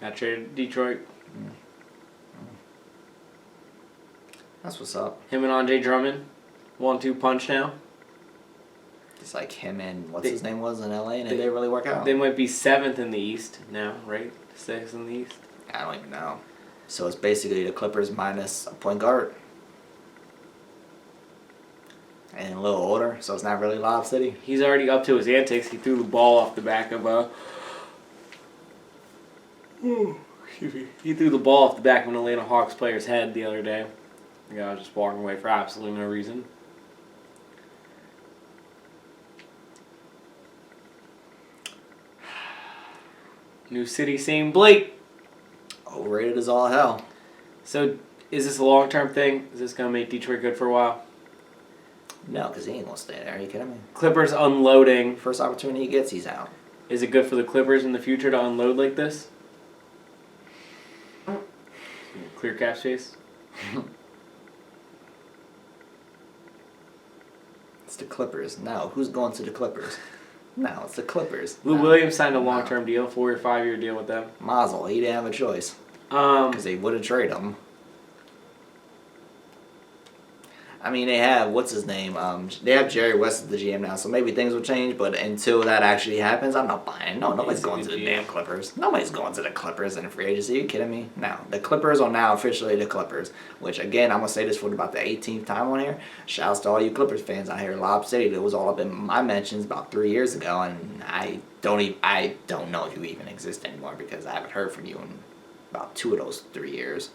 Got traded to Detroit. That's what's up. Him and Andre Drummond. 1-2 punch now. It's like him and his name was in LA, and it didn't really work out. They might be 7th in the East now, right? 6th in the East. I don't even know. So it's basically the Clippers minus a point guard. And a little older, so it's not really Lob City. He's already up to his antics. He threw the ball off the back of he threw the ball off the back of an Atlanta Hawks player's head the other day. The guy was just walking away for absolutely no reason. New city, same Blake. Overrated as all hell. So, is this a long-term thing? Is this going to make Detroit good for a while? No, because he ain't going to stay there. Are you kidding me? Clippers unloading. First opportunity he gets, he's out. Is it good for the Clippers in the future to unload like this? Clear cap space? It's the Clippers. No, who's going to the Clippers? No, it's the Clippers. Lou Williams signed a long-term deal, 4 or 5 year deal with them. Mazel, he didn't have a choice. Because they would have traded him. I mean, they have, what's his name? They have Jerry West as the GM now, so maybe things will change, but until that actually happens, I'm not buying it. No, nobody's going to the damn Clippers. Nobody's going to the Clippers in free agency. Are you kidding me? No. The Clippers are now officially the Clippers, which, again, I'm going to say this for about the 18th time on here. Shouts to all you Clippers fans out here. Lob City, that was all up in my mentions about 3 years ago, and I don't know if you even exist anymore because I haven't heard from you in about 2 of those 3 years.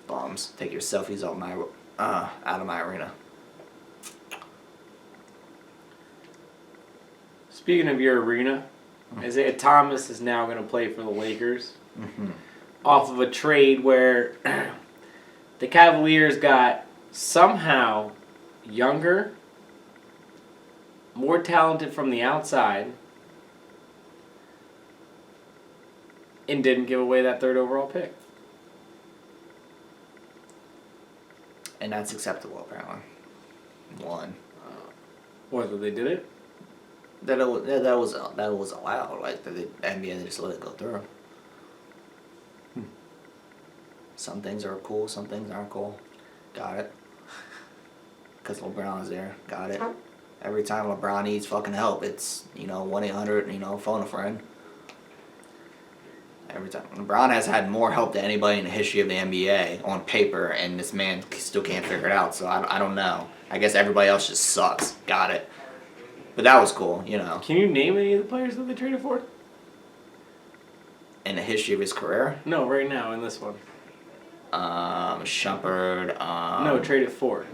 Bums. Take your selfies out of my arena. Speaking of your arena, Isaiah Thomas is now going to play for the Lakers off of a trade where the Cavaliers got somehow younger, more talented from the outside, and didn't give away that 3rd overall pick. And that's acceptable, apparently. One. Whether they did it? That was allowed. Like the NBA just let it go through. Some things are cool, some things aren't cool. Got it. Because LeBron is there. Got it. Every time LeBron needs fucking help, it's 1-800 phone a friend. Every time. LeBron has had more help than anybody in the history of the NBA on paper, and this man still can't figure it out, so I don't know. I guess everybody else just sucks. Got it. But that was cool, Can you name any of the players that they traded for? In the history of his career? No, right now in this one. Shumpert. No, traded for.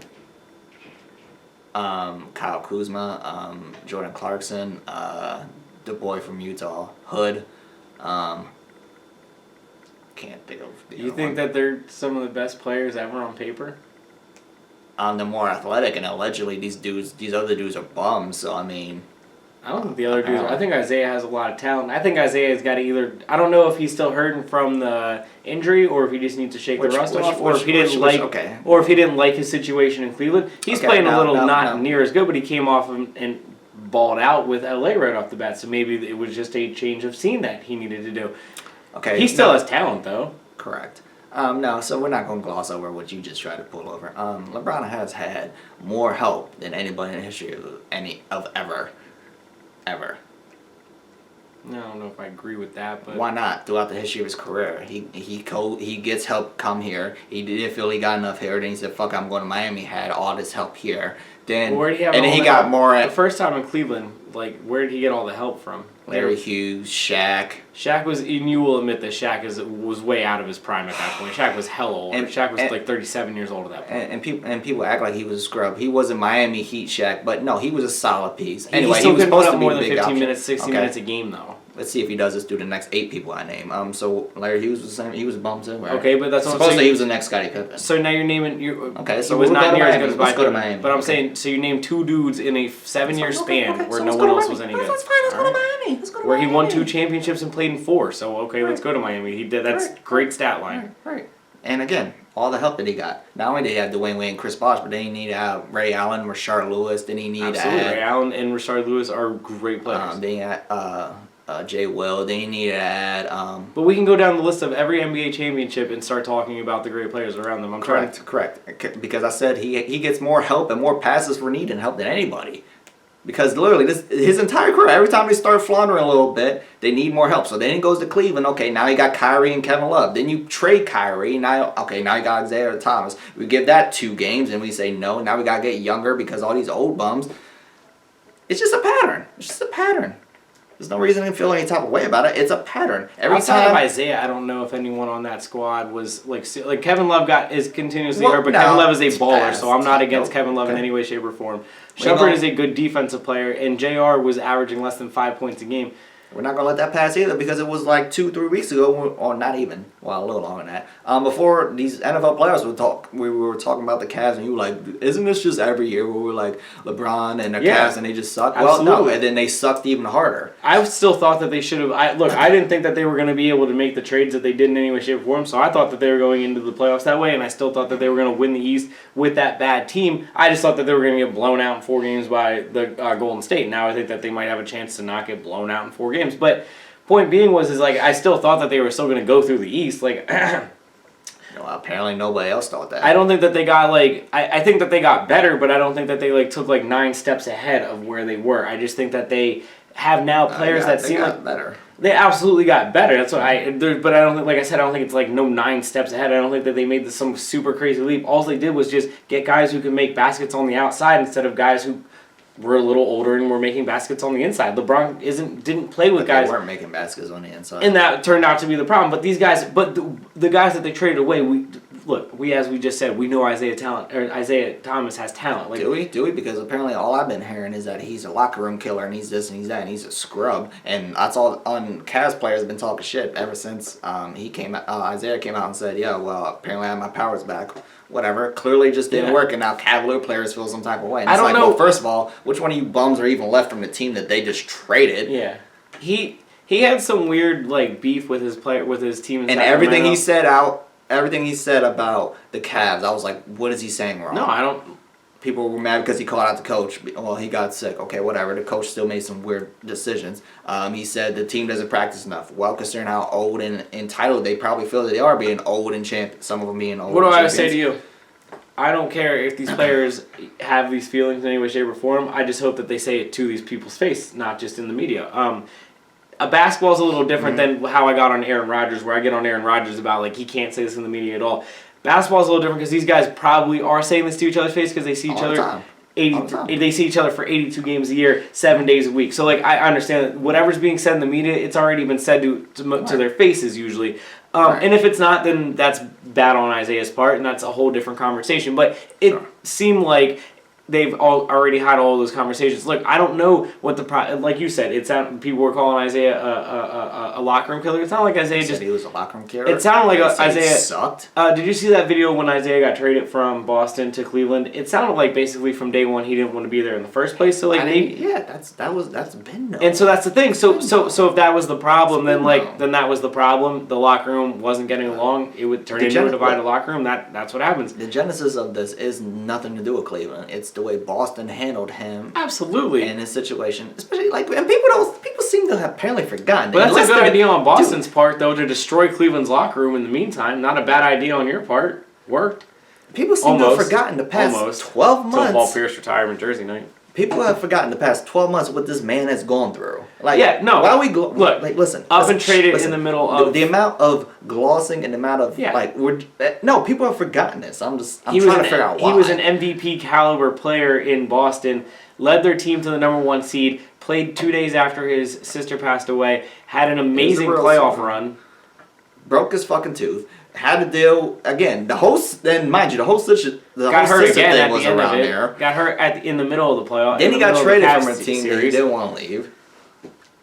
Kyle Kuzma. Jordan Clarkson. The boy from Utah. Hood. Can't think of the You think that they're some of the best players ever on paper? They're more athletic, and allegedly these other dudes are bums. So I mean, I don't think the other dudes. I think Isaiah has a lot of talent. I think Isaiah's got to either. I don't know if he's still hurting from the injury, or if he just needs to shake the rust off, or if he didn't like his situation in Cleveland. He's playing a little not near as good, but he came off and balled out with LA right off the bat. So maybe it was just a change of scene that he needed to do. Okay. He still has talent, though. Correct. No, so we're not going to gloss over what you just tried to pull over. LeBron has had more help than anybody in the history of ever. I don't know if I agree with that, but why not? Throughout the history of his career, he gets help come here. He didn't feel he got enough here. Then he said, "Fuck, I'm going to Miami." Had all this help here. Then he got more. The first time in Cleveland, where did he get all the help from? Larry Hughes, Shaq. Shaq was, and you will admit that Shaq was way out of his prime at that point. Shaq was hella old. Shaq was like 37 years old at that point. And people act like he was a scrub. He wasn't Miami Heat Shaq, but no, he was a solid piece. Anyway, he was supposed to be more than 15 minutes, 60 minutes a game though. Let's see if he does this through the next 8 people I name. So Larry Hughes was the same. He was a bum too. Right? Okay, but that's what I'm saying. Supposedly he was the next Scottie Pippen. So now you're naming Okay, so he was not near as good as Let's go to Miami. But I'm saying, so you named 2 dudes in a 7-year span where no one else was any good. That's fine. Let's go to Miami. Let's go to where Miami. he won 2 championships and played in 4. So okay, let's go to Miami. He did. That's great stat line. Right. And again, all the help that he got. Not only did he have Dwayne Wade and Chris Bosh, but then he needed to have Ray Allen, Rashard Lewis. Then he needed Absolutely. Ray Allen and Rashard Lewis are great players. Then he had Jay Will. Then he needed to add. But we can go down the list of every NBA championship and start talking about the great players around them. Correct. Because I said he gets more help and more passes for needing help than anybody. Because literally, his entire career, every time they start floundering a little bit, they need more help. So then he goes to Cleveland. Okay, now you got Kyrie and Kevin Love. Then you trade Kyrie. Now you got Isaiah Thomas. We give that 2 games and we say no. Now we got to get younger because all these old bums. It's just a pattern. There's no reason to feel any type of way about it. It's a pattern. Outside of Isaiah, I don't know if anyone on that squad was like Kevin Love is continuously hurt, but Kevin Love is a baller, so I'm not against Kevin Love in any way, shape, or form. Shumpert is a good defensive player, and JR was averaging less than 5 points a game. We're not going to let that pass either because it was like 2-3 weeks ago, or not even, well, a little longer than that. Before these NFL players we were talking about the Cavs, and you were like, isn't this just every year where we're like LeBron and the Cavs and they just suck? Absolutely. Well, no, and then they sucked even harder. I still thought that they should have. I didn't think that they were going to be able to make the trades that they did in any way, shape, or form, so I thought that they were going into the playoffs that way, and I still thought that they were going to win the East with that bad team. I just thought that they were going to get blown out in 4 games by the Golden State. Now I think that they might have a chance to not get blown out in 4 games, but point being I still thought that they were still going to go through the East. Well, apparently nobody else thought that. I don't think that they got I think that they got better, but I don't think that they took 9 steps ahead of where they were. I just think that they have now players that seem like better. They absolutely got better. That's what but I don't think, like I said, I don't think it's no 9 steps ahead. I don't think that they made some super crazy leap. All they did was just get guys who can make baskets on the outside instead of guys who were a little older and were making baskets on the inside. LeBron didn't play with guys. They weren't making baskets on the inside. And that turned out to be the problem. But these guys, the guys that they traded away, as we just said, we know Isaiah Thomas has talent. Do we? Because apparently all I've been hearing is that he's a locker room killer and he's this and he's that and he's a scrub. And that's all on Cavs players have been talking shit ever since Isaiah came out and said, yeah, well, apparently I have my powers back. Whatever. Clearly just didn't work, and now Cavalier players feel some type of way. And I don't know. Well, first of all, which one of you bums are even left from the team that they just traded? Yeah. He had some weird beef with his team. And everything he said about the Cavs, I was like, what is he saying wrong? No, I don't. People were mad because he called out the coach. Well, he got sick. Okay, whatever. The coach still made some weird decisions. He said the team doesn't practice enough. Well, considering how old and entitled they probably feel that they are being old and champion. Some of them being old. What do I say to you? I don't care if these players have these feelings in any way, shape, or form. I just hope that they say it to these people's face, not just in the media. A basketball is a little different than how I got on Aaron Rodgers, where I get on Aaron Rodgers about he can't say this in the media at all. Basketball is a little different because these guys probably are saying this to each other's face because they see each other. They see each other for 82 games a year, 7 days a week. So I understand that whatever's being said in the media, it's already been said to their faces usually. And if it's not, then that's bad on Isaiah's part, and that's a whole different conversation. But it seemed like they've already had all those conversations. Look, I don't know what like you said, people were calling Isaiah a locker room killer. It's not like Isaiah said he was a locker room killer. It sounded like Isaiah sucked. Did you see that video when Isaiah got traded from Boston to Cleveland? It sounded like basically from day one he didn't want to be there in the first place. So that's been known. And so that's the thing. So if that was the problem, then that was the problem. The locker room wasn't getting along. It would turn into a divided locker room. That's what happens. The genesis of this is nothing to do with Cleveland. It's the way Boston handled him. Absolutely. In his situation, especially and people seem to have apparently forgotten. But that's a good idea on Boston's part, though, to destroy Cleveland's locker room in the meantime. Not a bad idea on your part. Worked. People seem to have forgotten the past 12 months. Until Paul Pierce retired on Jersey night. People have forgotten the past 12 months what this man has gone through. Like, yeah, no. Why are we look? Like, listen. Up and traded in the middle of the amount of glossing and the amount of people have forgotten this. I'm trying to figure out why. He was an MVP caliber player in Boston. Led their team to the number 1 seed. Played 2 days after his sister passed away. Had an amazing playoff run. Broke his fucking tooth. Had to deal again. The host, then mind you, the whole sister got hurt again thing at was the end around of it. there. Got hurt in the middle of the playoff. Then he got traded from a team that he didn't want to leave.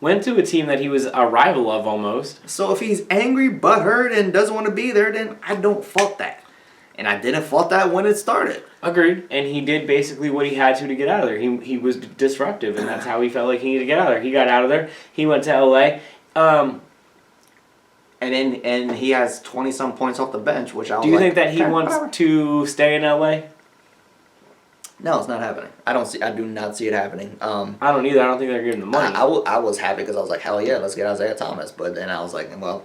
Went to a team that he was a rival of almost. So if he's angry, butthurt, and doesn't want to be there, then I don't fault that. And I didn't fault that when it started. Agreed. And he did basically what he had to get out of there. He was disruptive, and that's how he felt like he needed to get out of there. He got out of there. He went to LA. And he has 20-some points off the bench, which I was Do you think that he wants to stay in LA? No, it's not happening. I do not see it happening. I don't either. I don't think they're giving the money. I was happy because I was like, hell yeah, let's get Isaiah Thomas. But then I was like, well,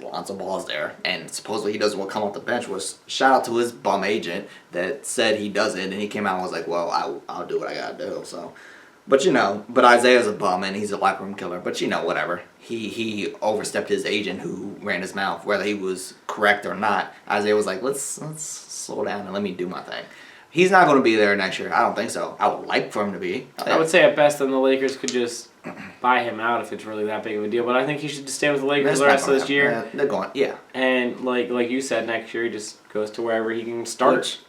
lots of balls there. And supposedly he doesn't want to come off the bench. Was shout out to his bum agent that said he doesn't. And he came out and was like, well, I'll do what I got to do. So, but Isaiah's a bum and he's a locker room killer. But whatever. He overstepped his agent who ran his mouth, whether he was correct or not. Isaiah was like, let's slow down and let me do my thing. He's not going to be there next year. I don't think so. I would like for him to be. I would say at best then the Lakers could just buy him out if it's really that big of a deal. But I think he should just stay with the Lakers the rest of this year. They're going, yeah. And like you said, next year he just goes to wherever he can start.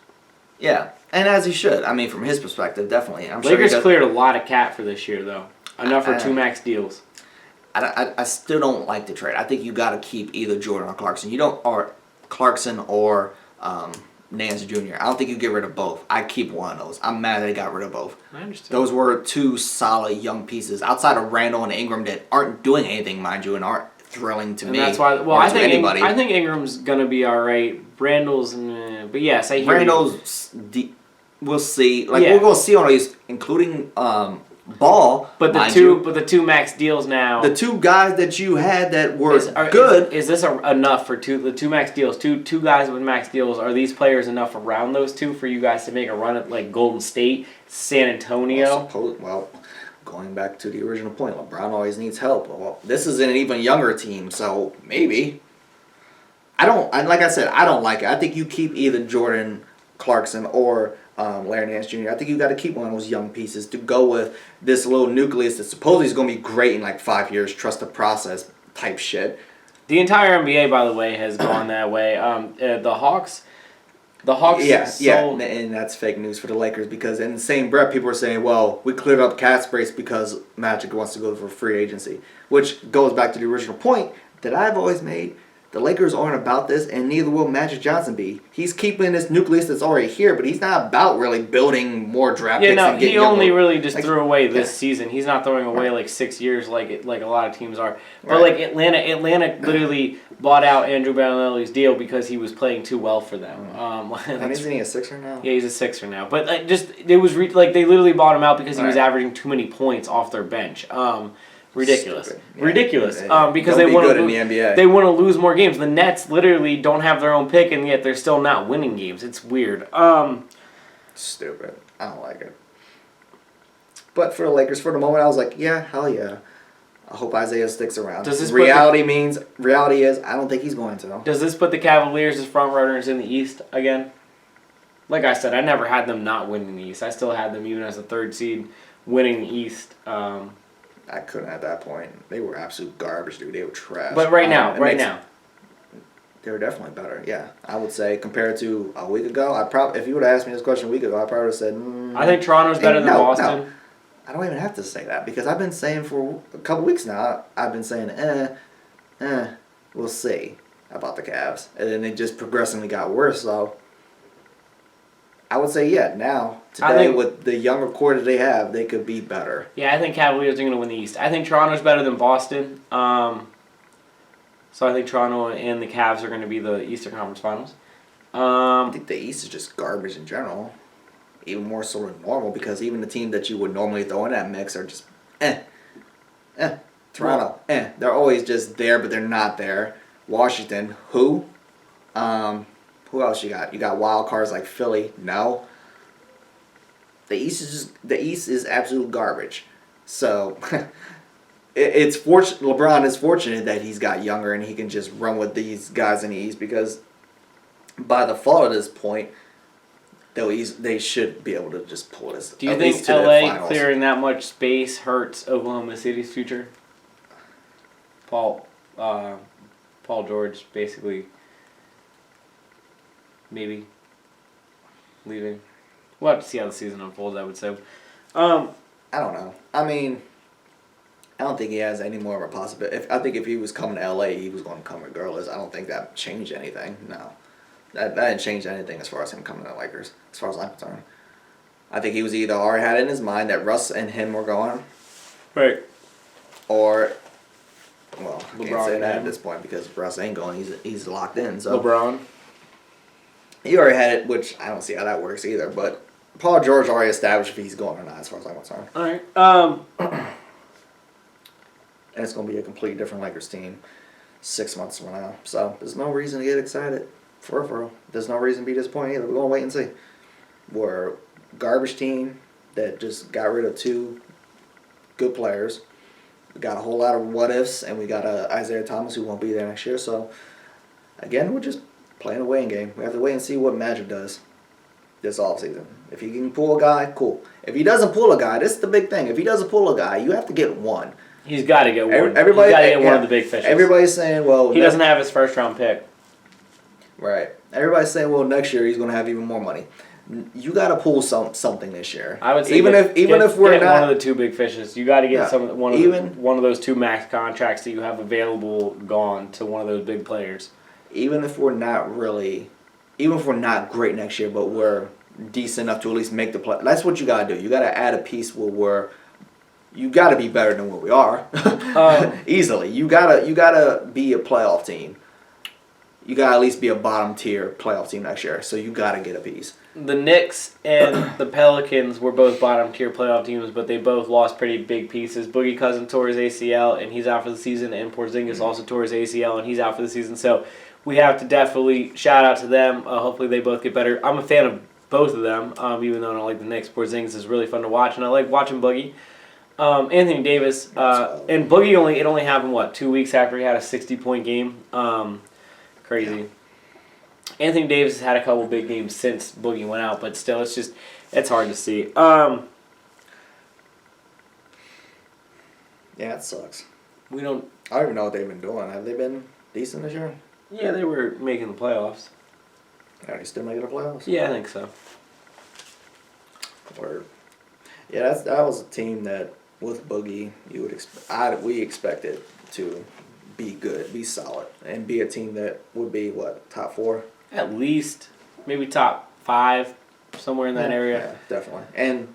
Yeah, and as he should. I mean, from his perspective, definitely. I'm Lakers cleared a lot of cap for this year, though. Enough for 2 max deals. I still don't like the trade. I think you got to keep either Jordan or Clarkson. Or Clarkson or Nance Jr. I don't think you get rid of both. I keep one of those. I'm mad they got rid of both. I understand. Those were 2 solid young pieces outside of Randall and Ingram that aren't doing anything, mind you, and aren't thrilling to me. And that's why. Well, I think Ingram's gonna be all right. Randall's, but yes, I hear Randall's. We'll see. We're gonna see on these, including Ball. But the 2 max deals now. The 2 guys that you had that were good. Is this enough for the 2 max deals? Two guys with max deals. Are these players enough around those 2 for you guys to make a run at like Golden State, San Antonio? Well, going back to the original point, LeBron always needs help. Well, this is an even younger team, so maybe. Like I said, I don't like it. I think you keep either Jordan Clarkson or Larry Nance Jr. I think you got to keep one of those young pieces to go with this little nucleus that supposedly is going to be great in like 5 years, trust the process type shit. The entire NBA, by the way, has gone that way. The Hawks. And that's fake news for the Lakers because in the same breath, people are saying, well, we cleared up cap space because Magic wants to go for free agency, which goes back to the original point that I've always made. The Lakers aren't about this, and neither will Magic Johnson be. He's keeping this nucleus that's already here, but he's not about really building more draft picks. Yeah, no, he only really just threw away this season. He's not throwing away like 6 years like a lot of teams are. But like Atlanta literally bought out Andrew Bellinelli's deal because he was playing too well for them. And isn't he a Sixer now? Yeah, he's a Sixer now. But they literally bought him out because he was averaging too many points off their bench. Ridiculous. Yeah. Ridiculous. Because they want to lose more games. The Nets literally don't have their own pick, and yet they're still not winning games. It's weird. Stupid. I don't like it. But for the Lakers, for the moment, I was like, yeah, hell yeah. I hope Isaiah sticks around. Reality is, I don't think he's going to. Does this put the Cavaliers as front runners in the East again? Like I said, I never had them not winning the East. I still had them even as a 3rd seed winning the East. I couldn't at that point. They were absolute garbage, dude. They were trash. But right now, they were definitely better. Yeah, I would say compared to a week ago. If you would have asked me this question a week ago, I probably would have said. I think Toronto's better than Boston. No. I don't even have to say that because I've been saying for a couple weeks now. I've been saying, we'll see about the Cavs, and then it just progressively got worse. So I would say, now, today, with the younger core that they have, they could be better. Yeah, I think Cavaliers are going to win the East. I think Toronto's better than Boston. So I think Toronto and the Cavs are going to be the Eastern Conference Finals. I think the East is just garbage in general. Even more so than normal, because even the team that you would normally throw in that mix are just, Toronto, They're always just there, but they're not there. Washington, who? Who else you got? You got wild cards like Philly? No. the East is absolute garbage. So it's fortunate. LeBron is fortunate that he's got younger and he can just run with these guys in the East because by the fall at this point, they should be able to just pull this. Do you think LA clearing that much space hurts Oklahoma City's future? Paul George basically maybe leaving. We'll have to see how the season unfolds, I would say. I don't know. I mean, I don't think he has any more of a possibility. I think if he was coming to LA, he was going to come regardless. I don't think that changed anything. No. That didn't change anything as far as him coming to the Lakers, as far as I'm concerned. I think he was either already had in his mind that Russ and him were going. Right. Or, well, I LeBron can't say that at this point because Russ ain't going. He's locked in. So LeBron. He already had it, which I don't see how that works either. But Paul George already established if he's going or not, as far as I'm concerned. All right. And it's going to be a completely different Lakers team 6 months from now. So there's no reason to get excited. For real. There's no reason to be disappointed either. We're going to wait and see. We're a garbage team that just got rid of 2 good players. We got a whole lot of what-ifs, and we got Isaiah Thomas who won't be there next year. So, again, we're just playing a waiting game. We have to wait and see what Magic does this offseason. If he can pull a guy, cool. If he doesn't pull a guy, this is the big thing. If he doesn't pull a guy, you have to get one. He's got to get one. Everybody, He's got to get one of the big fishes. Everybody's saying, well... He doesn't have his first-round pick. Right. Everybody's saying, well, next year he's going to have even more money. You got to pull something this year. I would say even if we're not one of the 2 big fishes, you got to get one of those 2 max contracts that you have available gone to one of those big players. Even if we're not great next year, but we're decent enough to at least make the play. That's what you got to do. You got to add a piece where you got to be better than what we are. Easily. You got to be a playoff team. You got to at least be a bottom tier playoff team next year. So you got to get a piece. The Knicks and the Pelicans were both bottom tier playoff teams, but they both lost pretty big pieces. Boogie Cousins tore his ACL and he's out for the season, and Porzingis also tore his ACL and he's out for the season. So we have to definitely shout out to them. Hopefully they both get better. I'm a fan of both of them, even though I don't like the Knicks. Porzingis is really fun to watch, and I like watching Boogie. Anthony Davis and Boogie only happened 2 weeks after he had a 60-point game. Crazy. Yeah. Anthony Davis has had a couple big games since Boogie went out, but still, it's hard to see. Yeah, it sucks. I don't even know what they've been doing. Have they been decent this year? Yeah, they were making the playoffs. Are they still making the playoffs? Yeah, I think so. Word. Yeah, that was a team that with Boogie we expected to be good, be solid, and be a team that would be top 4. At least, maybe top 5, somewhere in that area. Yeah, definitely. And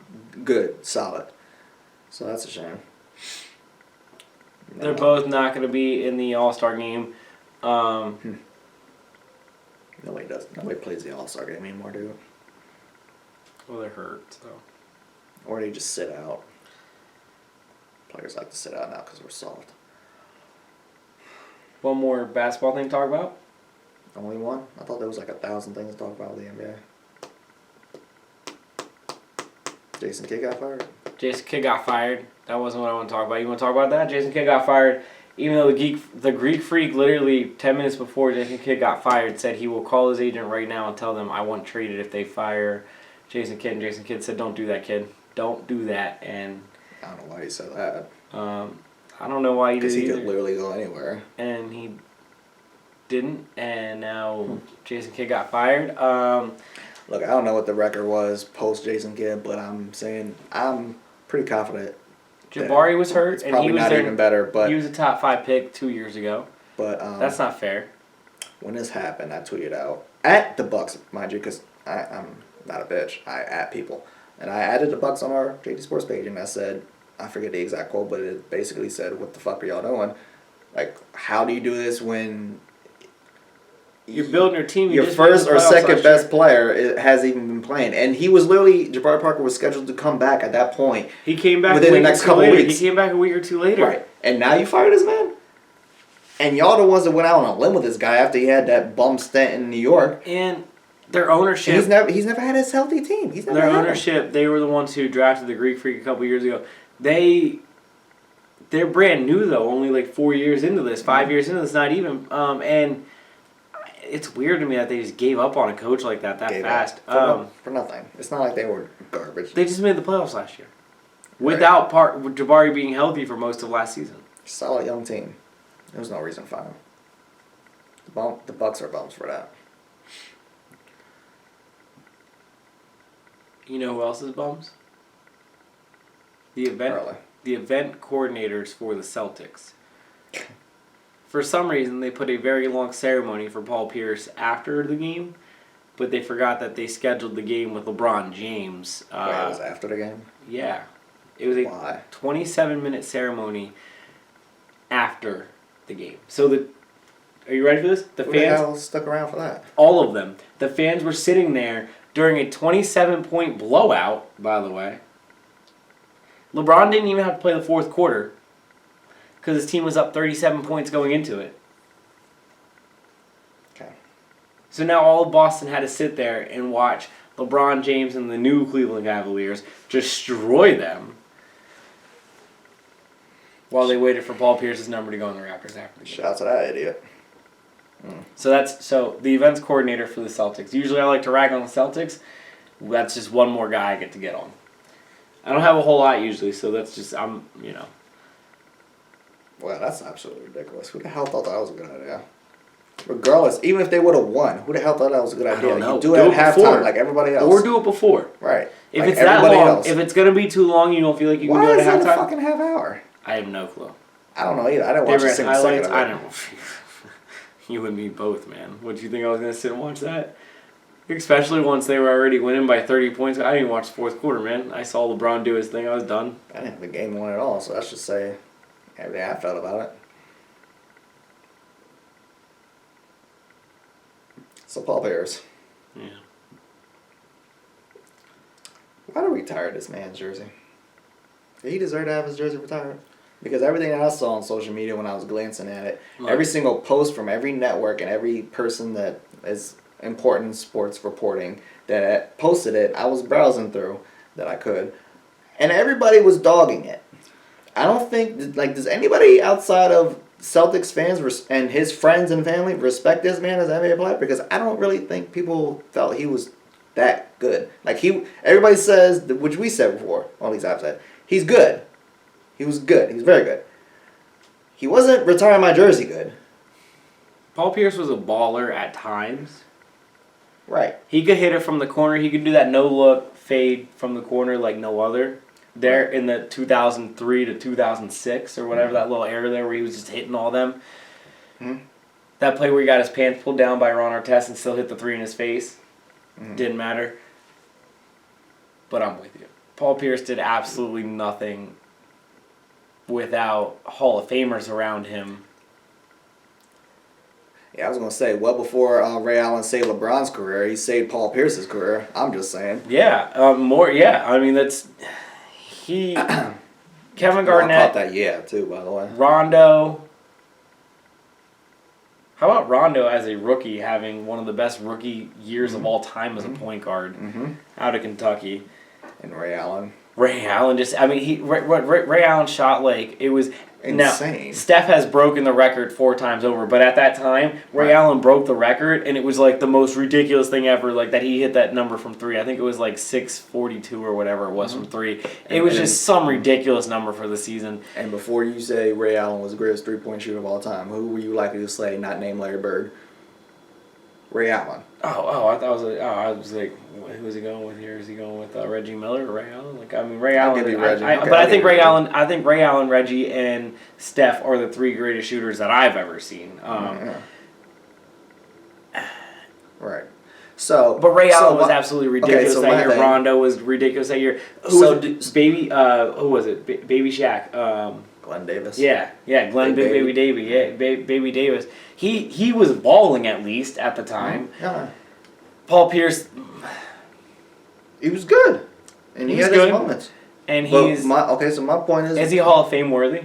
good, solid. So that's a shame. They're both not going to be in the All-Star game. Nobody does. Nobody plays the All-Star game anymore, dude. Well, they're hurt, so. Or they just sit out. Players like to sit out now because we're soft. One more basketball thing to talk about? Only one? I thought there was 1,000 things to talk about with the NBA. Jason Kidd got fired. Jason Kidd got fired. That wasn't what I want to talk about. You want to talk about that? Jason Kidd got fired. Even though the Greek Freak literally 10 minutes before Jason Kidd got fired said he will call his agent right now and tell them I want traded if they fire Jason Kidd. And Jason Kidd said, "Don't do that, kid. Don't do that." And I don't know why he said that. I don't know why he did either. Because he either. could literally go anywhere. And he didn't, and now Jason Kidd got fired. Look, I don't know what the record was post Jason Kidd, but I'm saying I'm pretty confident. Jabari was hurt, and he was not even better. But he was a top 5 pick 2 years ago. But that's not fair. When this happened, I tweeted out at the Bucks, mind you, because I'm not a bitch. I at people, and I added the Bucks on our JD Sports page, and I said, I forget the exact quote, but it basically said, "What the fuck are y'all doing? Like, how do you do this when you're building your team? Your first or second best player hasn't even been playing." And he was literally, Jabari Parker was scheduled to come back at that point. He came back within the next couple of weeks. He came back a week or 2 later. Right. And now you fired this man? And y'all the ones that went out on a limb with this guy after he had that bum stint in New York. And Their ownership. He's never had his healthy team. He's never their had ownership. They were the ones who drafted the Greek Freak a couple years ago. They're brand new though. Only like 4 years into this, 5 years into this, not even. And it's weird to me that they just gave up on a coach like that fast. For nothing. It's not like they were garbage. They just made the playoffs last year, without Jabari being healthy for most of last season. Solid young team. There was no reason to fire him. The Bucks are bums for that. You know who else is bums? The event coordinators for the Celtics. For some reason, they put a very long ceremony for Paul Pierce after the game, but they forgot that they scheduled the game with LeBron James. Wait, it was after the game? Yeah. It was a 27-minute ceremony after the game. So are you ready for this? Who the hell stuck around for that? All of them. The fans were sitting there during a 27-point blowout, by the way. LeBron didn't even have to play the fourth quarter because his team was up 37 points going into it. Okay. So now all of Boston had to sit there and watch LeBron James and the new Cleveland Cavaliers destroy them while they waited for Paul Pierce's number to go in the Raptors after the game. Shout out to that idiot. So the events coordinator for the Celtics. Usually I like to rag on the Celtics. That's just one more guy I get to get on. I don't have a whole lot usually, so that's just Well, that's absolutely ridiculous. Who the hell thought that was a good idea? Regardless, even if they would have won, who the hell thought that was a good idea? I don't know. You do it at halftime like everybody else. Or do it before. Right. If like it's that long, else. if it's going to be too long, you don't feel like you can Why do it is at that halftime? a fucking half hour? I have no clue. I don't know either. I didn't watch a single second of it. I don't know. You and me both, man. What, do you think I was going to sit and watch that? Especially once they were already winning by 30 points. I didn't watch the fourth quarter, man. I saw LeBron do his thing. I was done. I didn't have the game won at all, so let's just say everything I felt about it. So Paul Pierce. Yeah. Why do we retire this man's jersey? Did he deserve to have his jersey retired? Because everything that I saw on social media when I was glancing at it, every single post from every network and every person that is important in sports reporting that posted it, I was browsing through that I could, and everybody was dogging it. I don't think, does anybody outside of Celtics fans and his friends and family respect this man as an NBA player? Because I don't really think people felt he was that good. Everybody says, which we said before, all these I've said, he's good. He was good. He was very good. He wasn't retiring my jersey good. Paul Pierce was a baller at times. Right. He could hit it from the corner. He could do that no-look fade from the corner like no other. There in the 2003 to 2006 or whatever, that little era there where he was just hitting all them. Mm-hmm. That play where he got his pants pulled down by Ron Artest and still hit the three in his face. Mm-hmm. Didn't matter. But I'm with you. Paul Pierce did absolutely nothing without Hall of Famers around him. Yeah, I was going to say, well before Ray Allen saved LeBron's career, he saved Paul Pierce's career. I'm just saying. Yeah, more, yeah. I mean, that's... Kevin Garnett... I caught that too, by the way. Rondo... How about Rondo as a rookie having one of the best rookie years of all time as a point guard out of Kentucky? And Ray Allen. Ray Allen just... I mean, Ray Allen shot like... It was... insane. Now, Steph has broken the record 4 times over, but at that time, Ray Allen broke the record, and it was like the most ridiculous thing ever, like that he hit that number from 3. I think it was like 642 or whatever it was from 3. It was just some ridiculous number for the season. And before you say Ray Allen was the greatest three-point shooter of all time, who were you likely to say not named Larry Bird? Ray Allen. I was like, who is he going with here? Is he going with Reggie Miller or Ray Allen? Ray Allen. I'll give you Reggie. I think Ray Allen. I think Ray Allen, Reggie, and Steph are the 3 greatest shooters that I've ever seen. Right. So, but Ray Allen was absolutely ridiculous that year. Rondo was ridiculous that year. Who was it? Baby Shaq. Glenn Davis. Yeah, Glenn Baby Davis. Yeah, Baby Davis. He was balling at least at the time. Yeah. Paul Pierce. He was good, and he had his moments. And so my point is he Hall of Fame worthy?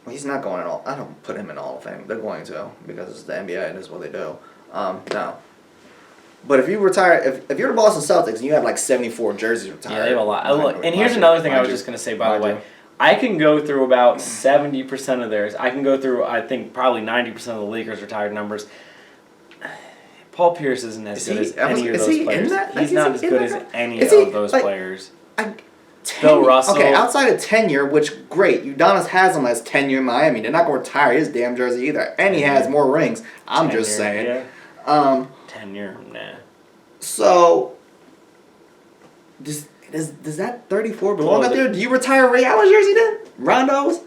Well, he's not going at all. I don't put him in Hall of Fame. They're going to because it's the NBA and it's what they do. No. But if you retire, if you're the Boston Celtics and you have like 74 jerseys retired, yeah, they have a lot. Look, and here's another thing I was just gonna say. By the way, I can go through about 70% of theirs. I can go through, I think, probably 90% of the Lakers retired numbers. Paul Pierce isn't as good as any of those players. He's not as good as any of those players. Bill Russell. Okay, outside of tenure, which great, Udonis has him as tenure in Miami. They're not going to retire his damn jersey either, and he has more rings. I'm just saying. Yeah. Tenure, nah. So, does that 34 belong out there? Do you retire Ray Allen's jersey then? Rondo's?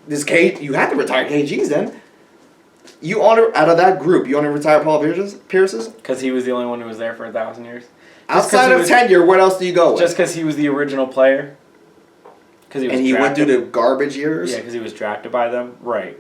You have to retire KG's then. You honor out of that group. You only retire Paul Pierce's? Because he was the only one who was there for 1,000 years. Outside of tenure, what else do you go with? Just because he was the original player. And he went through the garbage years? Yeah, because he was drafted by them. Right.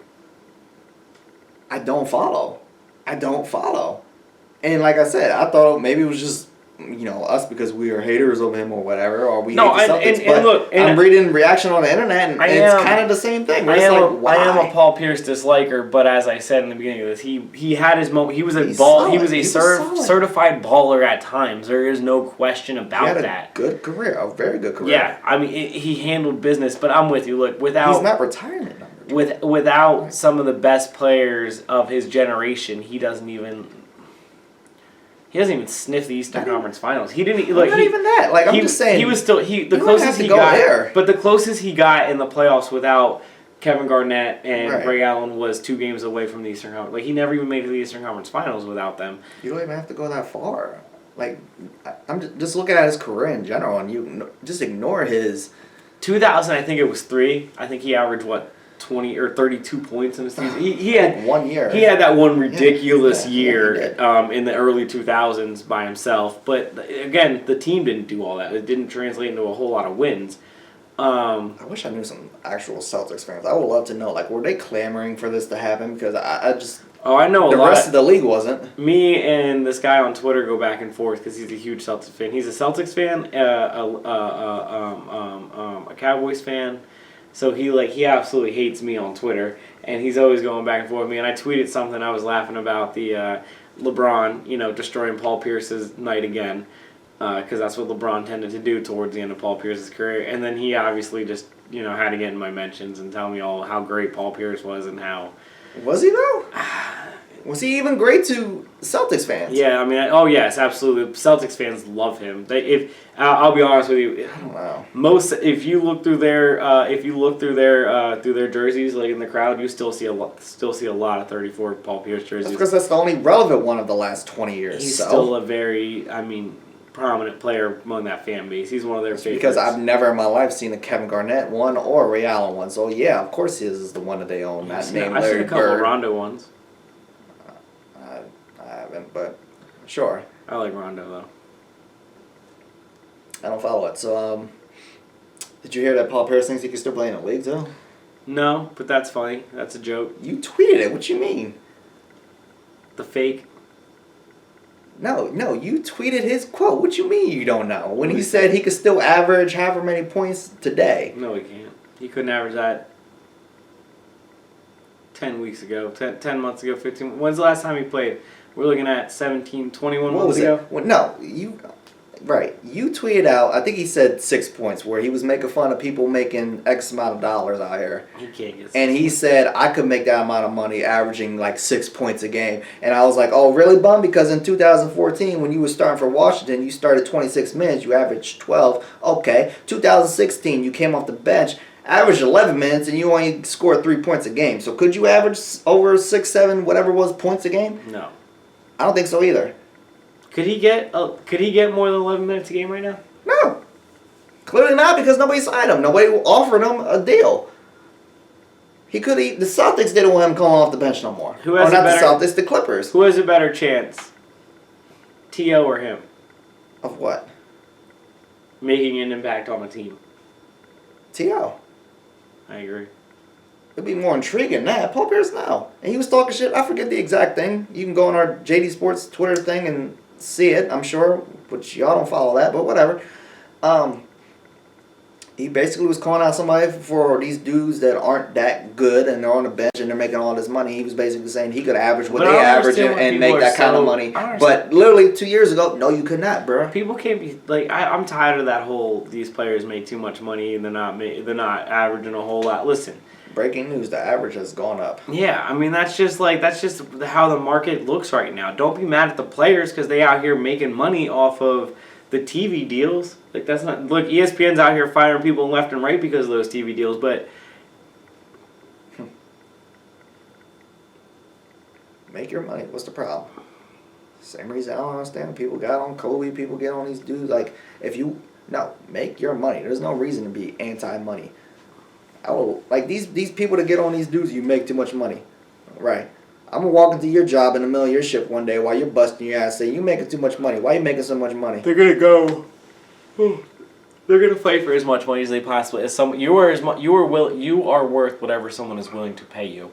I don't follow. And like I said, I thought maybe it was just, us because we are haters of him or whatever, or we hate the Celtics. And look, I'm reading reaction on the internet, and it's kind of the same thing. I am a Paul Pierce disliker, but as I said in the beginning of this, he had his moment. He was a certified baller at times. There is no question about that. Good career, a very good career. Yeah, I mean he handled business, but I'm with you. Look, without he's not retirement number. Without some of the best players of his generation, he doesn't even sniff the Eastern Conference Finals. He didn't like. Not even that. Like I'm just saying. He was still the closest he got. There. But the closest he got in the playoffs without Kevin Garnett and Ray Allen was 2 games away from the Eastern Conference. Like he never even made it to the Eastern Conference Finals without them. You don't even have to go that far. Like I'm just looking at his career in general, and you just ignore his. 2000, I think it was 3. I think he averaged 20 or 32 points in the season. He had 1 year. He had that one ridiculous year in the early 2000s by himself. But again, the team didn't do all that. It didn't translate into a whole lot of wins. I wish I knew some actual Celtics fans. I would love to know. Like, were they clamoring for this to happen? Because I just. Oh, I know. The rest of the league wasn't. Me and this guy on Twitter go back and forth because he's a huge Celtics fan. He's a Celtics fan, a Cowboys fan. So he absolutely hates me on Twitter, and he's always going back and forth with me. And I tweeted something I was laughing about the LeBron, destroying Paul Pierce's night again, because that's what LeBron tended to do towards the end of Paul Pierce's career. And then he obviously just had to get in my mentions and tell me all how great Paul Pierce was and how. Was he though? Was he even great to Celtics fans? Yeah, I mean, oh yes, absolutely. Celtics fans love him. I'll be honest with you, wow. If you look through their jerseys, like in the crowd, you still see a lot of 34 Paul Pierce jerseys. That's because that's the only relevant one of the last 20 years. He's still a very, prominent player among that fan base. He's one of their favorites. Because I've never in my life seen a Kevin Garnett one or a Ray Allen one. So yeah, of course his is the one that they own. That name I've Larry seen a couple Bird. of Rondo ones. I haven't, but sure. I like Rondo though. I don't follow it. So did you hear that Paul Pierce thinks he can still play in the league though? No, but that's funny. That's a joke. You tweeted it. What you mean? The fake. No, you tweeted his quote. What you mean you don't know? When he said he could still average however many points today. No, he can't. He couldn't average that 10 weeks ago, 10 months ago, 15. When's the last time he played? We're looking at 21 months ago. Well, no, you tweeted out, I think he said 6 points, where he was making fun of people making X amount of dollars out here. He can't get 6 And he said, I could make that amount of money averaging like 6 points a game. And I was like, oh, really, bum? Because in 2014, when you were starting for Washington, you started 26 minutes, you averaged 12. Okay. 2016, you came off the bench, averaged 11 minutes, and you only scored 3 points a game. So could you average over 6, 7, whatever it was, points a game? No. I don't think so either. Could he get more than 11 minutes a game right now? No. Clearly not, because nobody signed him. Nobody offered him a deal. The Celtics didn't want him calling off the bench no more. The Celtics, the Clippers. Who has a better chance? T.O. or him? Of what? Making an impact on a team. T.O. I agree. It'd be more intriguing than that. Paul Pierce, no. And he was talking shit. I forget the exact thing. You can go on our JD Sports Twitter thing and see it, I'm sure. Which y'all don't follow that, but whatever. He basically was calling out somebody for these dudes that aren't that good and they're on the bench and they're making all this money. He was basically saying he could average what they average and make that kind of money. But literally 2 years ago, no, you could not, bro. People can't be like I'm tired of that whole these players make too much money and they're not averaging a whole lot. Listen. Breaking news: the average has gone up. Yeah, I mean that's just how the market looks right now. Don't be mad at the players because they out here making money off of the TV deals. Like that's not look. ESPN's out here firing people left and right because of those TV deals, but make your money. What's the problem? Same reason I don't understand. People got on Kobe. People get on these dudes. Like make your money. There's no reason to be anti-money. These people that get on these dudes, you make too much money. Right. I'm going to walk into your job in the middle of your shift one day while you're busting your ass saying, you making too much money. Why you making so much money? They're going to go... They're going to fight for as much money as they possibly... You are worth whatever someone is willing to pay you.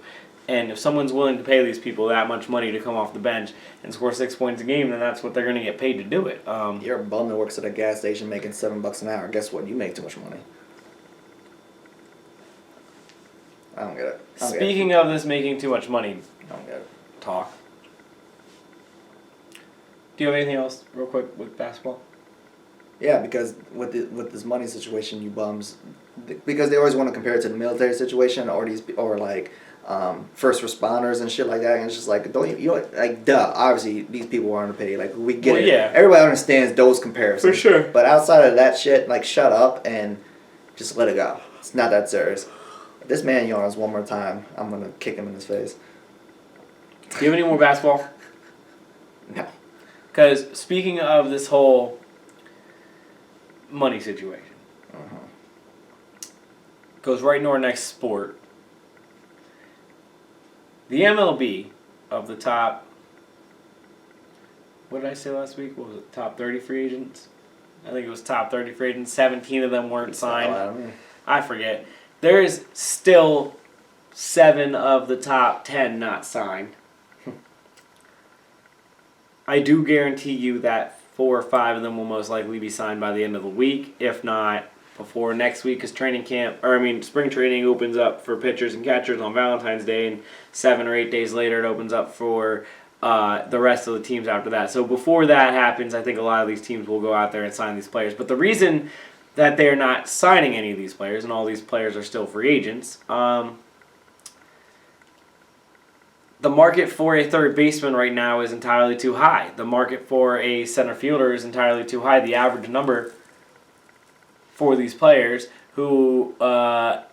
And if someone's willing to pay these people that much money to come off the bench and score 6 points a game, then that's what they're going to get paid to do it. You're a bum that works at a gas station making $7 an hour. Guess what? You make too much money. I don't get it. Speaking of this making too much money, I don't get it. Talk. Do you have anything else, real quick, with basketball? Yeah, because with this money situation, you bums, because they always want to compare it to the military situation or first responders and shit like that, and it's just like obviously these people are underpaid. Like we get it. Yeah. Everybody understands those comparisons. For sure. But outside of that shit, like shut up and just let it go. It's not that serious. If this man yawns one more time, I'm gonna kick him in his face. Do you have any more basketball? No. Because speaking of this whole money situation, goes right into our next sport. The MLB of the top, what did I say last week? What was it? Top 30 free agents? I think it was top 30 free agents. 17 of them weren't signed. I forget. There is still 7 of the top 10 not signed. I do guarantee you that 4 or 5 of them will most likely be signed by the end of the week, if not before next week, because spring training opens up for pitchers and catchers on Valentine's Day, and 7 or 8 days later it opens up for the rest of the teams after that. So before that happens, I think a lot of these teams will go out there and sign these players. But the reason that they're not signing any of these players, and all these players are still free agents, the market for a third baseman right now is entirely too high. The market for a center fielder is entirely too high. The average number for these players who are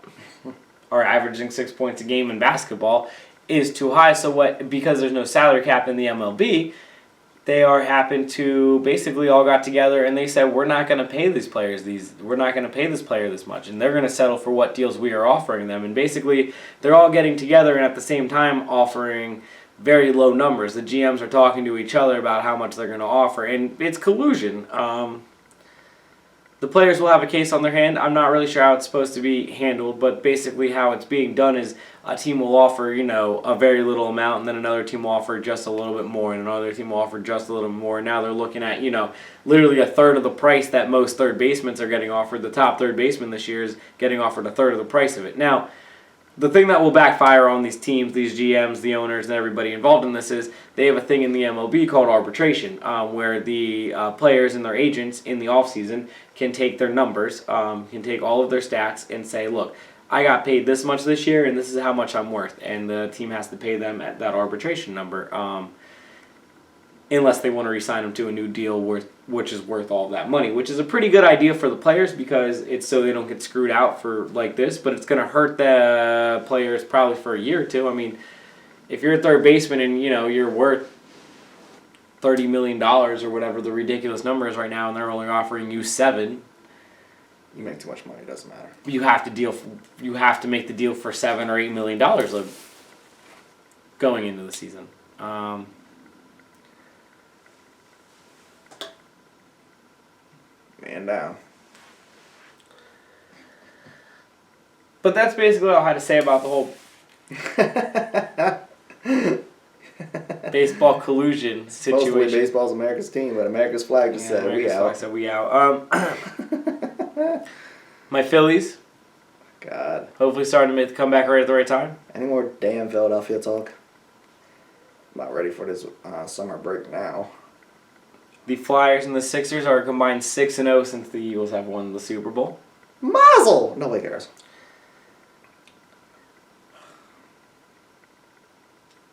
averaging 6 points a game in basketball is too high. So because there's no salary cap in the MLB, they happen to basically all got together and they said, we're not going to pay these players we're not going to pay this player this much, and they're going to settle for what deals we are offering them. And basically they're all getting together and at the same time offering very low numbers. The GMs are talking to each other about how much they're going to offer, and it's collusion. The players will have a case on their hand. I'm not really sure how it's supposed to be handled, but basically how it's being done is a team will offer, a very little amount, and then another team will offer just a little bit more, and another team will offer just a little bit more. And now they're looking at, literally a third of the price that most third basemen are getting offered. The top third baseman this year is getting offered a third of the price of it. Now, the thing that will backfire on these teams, these GMs, the owners, and everybody involved in this is they have a thing in the MLB called arbitration, where the players and their agents in the offseason can take their numbers, can take all of their stats and say, look, I got paid this much this year and this is how much I'm worth. And the team has to pay them at that arbitration number, unless they want to re-sign them to a new deal which is worth all of that money, which is a pretty good idea for the players because it's so they don't get screwed out for like this, but it's going to hurt the players probably for a year or two. I mean, if you're a third baseman and, you're worth $30 million or whatever the ridiculous number is right now and they're only offering you 7, you make too much money, it doesn't matter. You have to make the deal for $7 or $8 million of going into the season. Man down. But that's basically all I had to say about the whole baseball collusion situation. Supposedly baseball's America's team, but America's flag just said we out. Flag said we out. My Phillies. God. Hopefully starting to make the comeback right at the right time. Any more damn Philadelphia talk? I'm not ready for this summer break now. The Flyers and the Sixers are combined 6-0 since the Eagles have won the Super Bowl. Mazel! Nobody cares.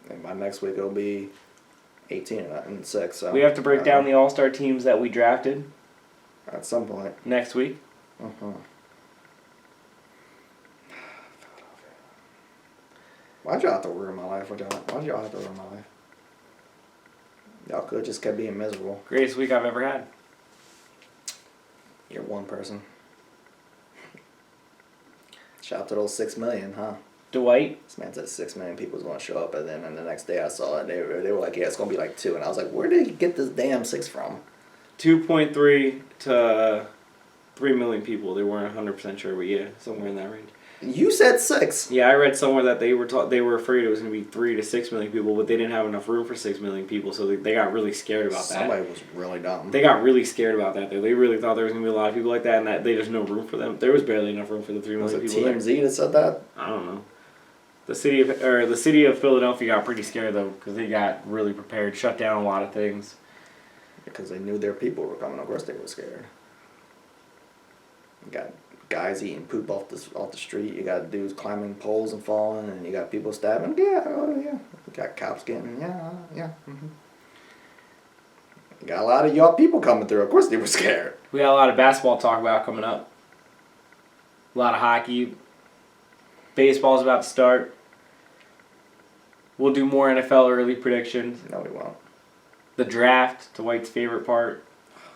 And by next week it'll be 18-6. So We have to break down the All-Star teams that we drafted at some point. next week. Why'd y'all have to ruin my life? Why'd y'all have to ruin my life? Y'all could just kept being miserable. Greatest week I've ever had. You're one person. Shout out to those 6 million, huh? Dwight. This man said 6 million people was going to show up, and then the next day I saw it, they were like, yeah, it's going to be like 2. And I was like, where did he get this damn 6 from? 2.3 to 3 million people. They weren't 100% sure, but yeah, somewhere in that range. You said 6. Yeah, I read somewhere that they were afraid it was going to be 3 to 6 million people, but they didn't have enough room for 6 million people, so they got really scared about that. Somebody was really dumb. They got really scared about that. They really thought there was going to be a lot of people like that, and that there's no room for them. There was barely enough room for the 3 million Was it people. TMZ that said that? I don't know. The city of Philadelphia got pretty scared though because they got really prepared, shut down a lot of things. Because they knew their people were coming. Of course they were scared. You got guys eating poop off the street. You got dudes climbing poles and falling, and you got people stabbing. Yeah, oh yeah. You got cops getting yeah. Mm-hmm. You got a lot of y'all people coming through. Of course they were scared. We got a lot of basketball to talk about coming up. A lot of hockey. Baseball's about to start. We'll do more NFL early predictions. No, we won't. The draft, Dwight's favorite part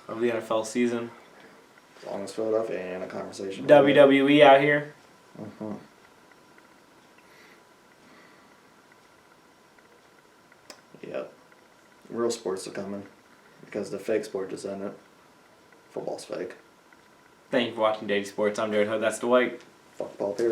of the NFL season. As long as Philadelphia ain't in a conversation. WWE out here. Mm-hmm. Yep. Real sports are coming. Because the fake sport just ended. Football's fake. Thank you for watching Daily Sports. I'm Jarrett Hood. That's Dwight. Fuck Paul Pierce.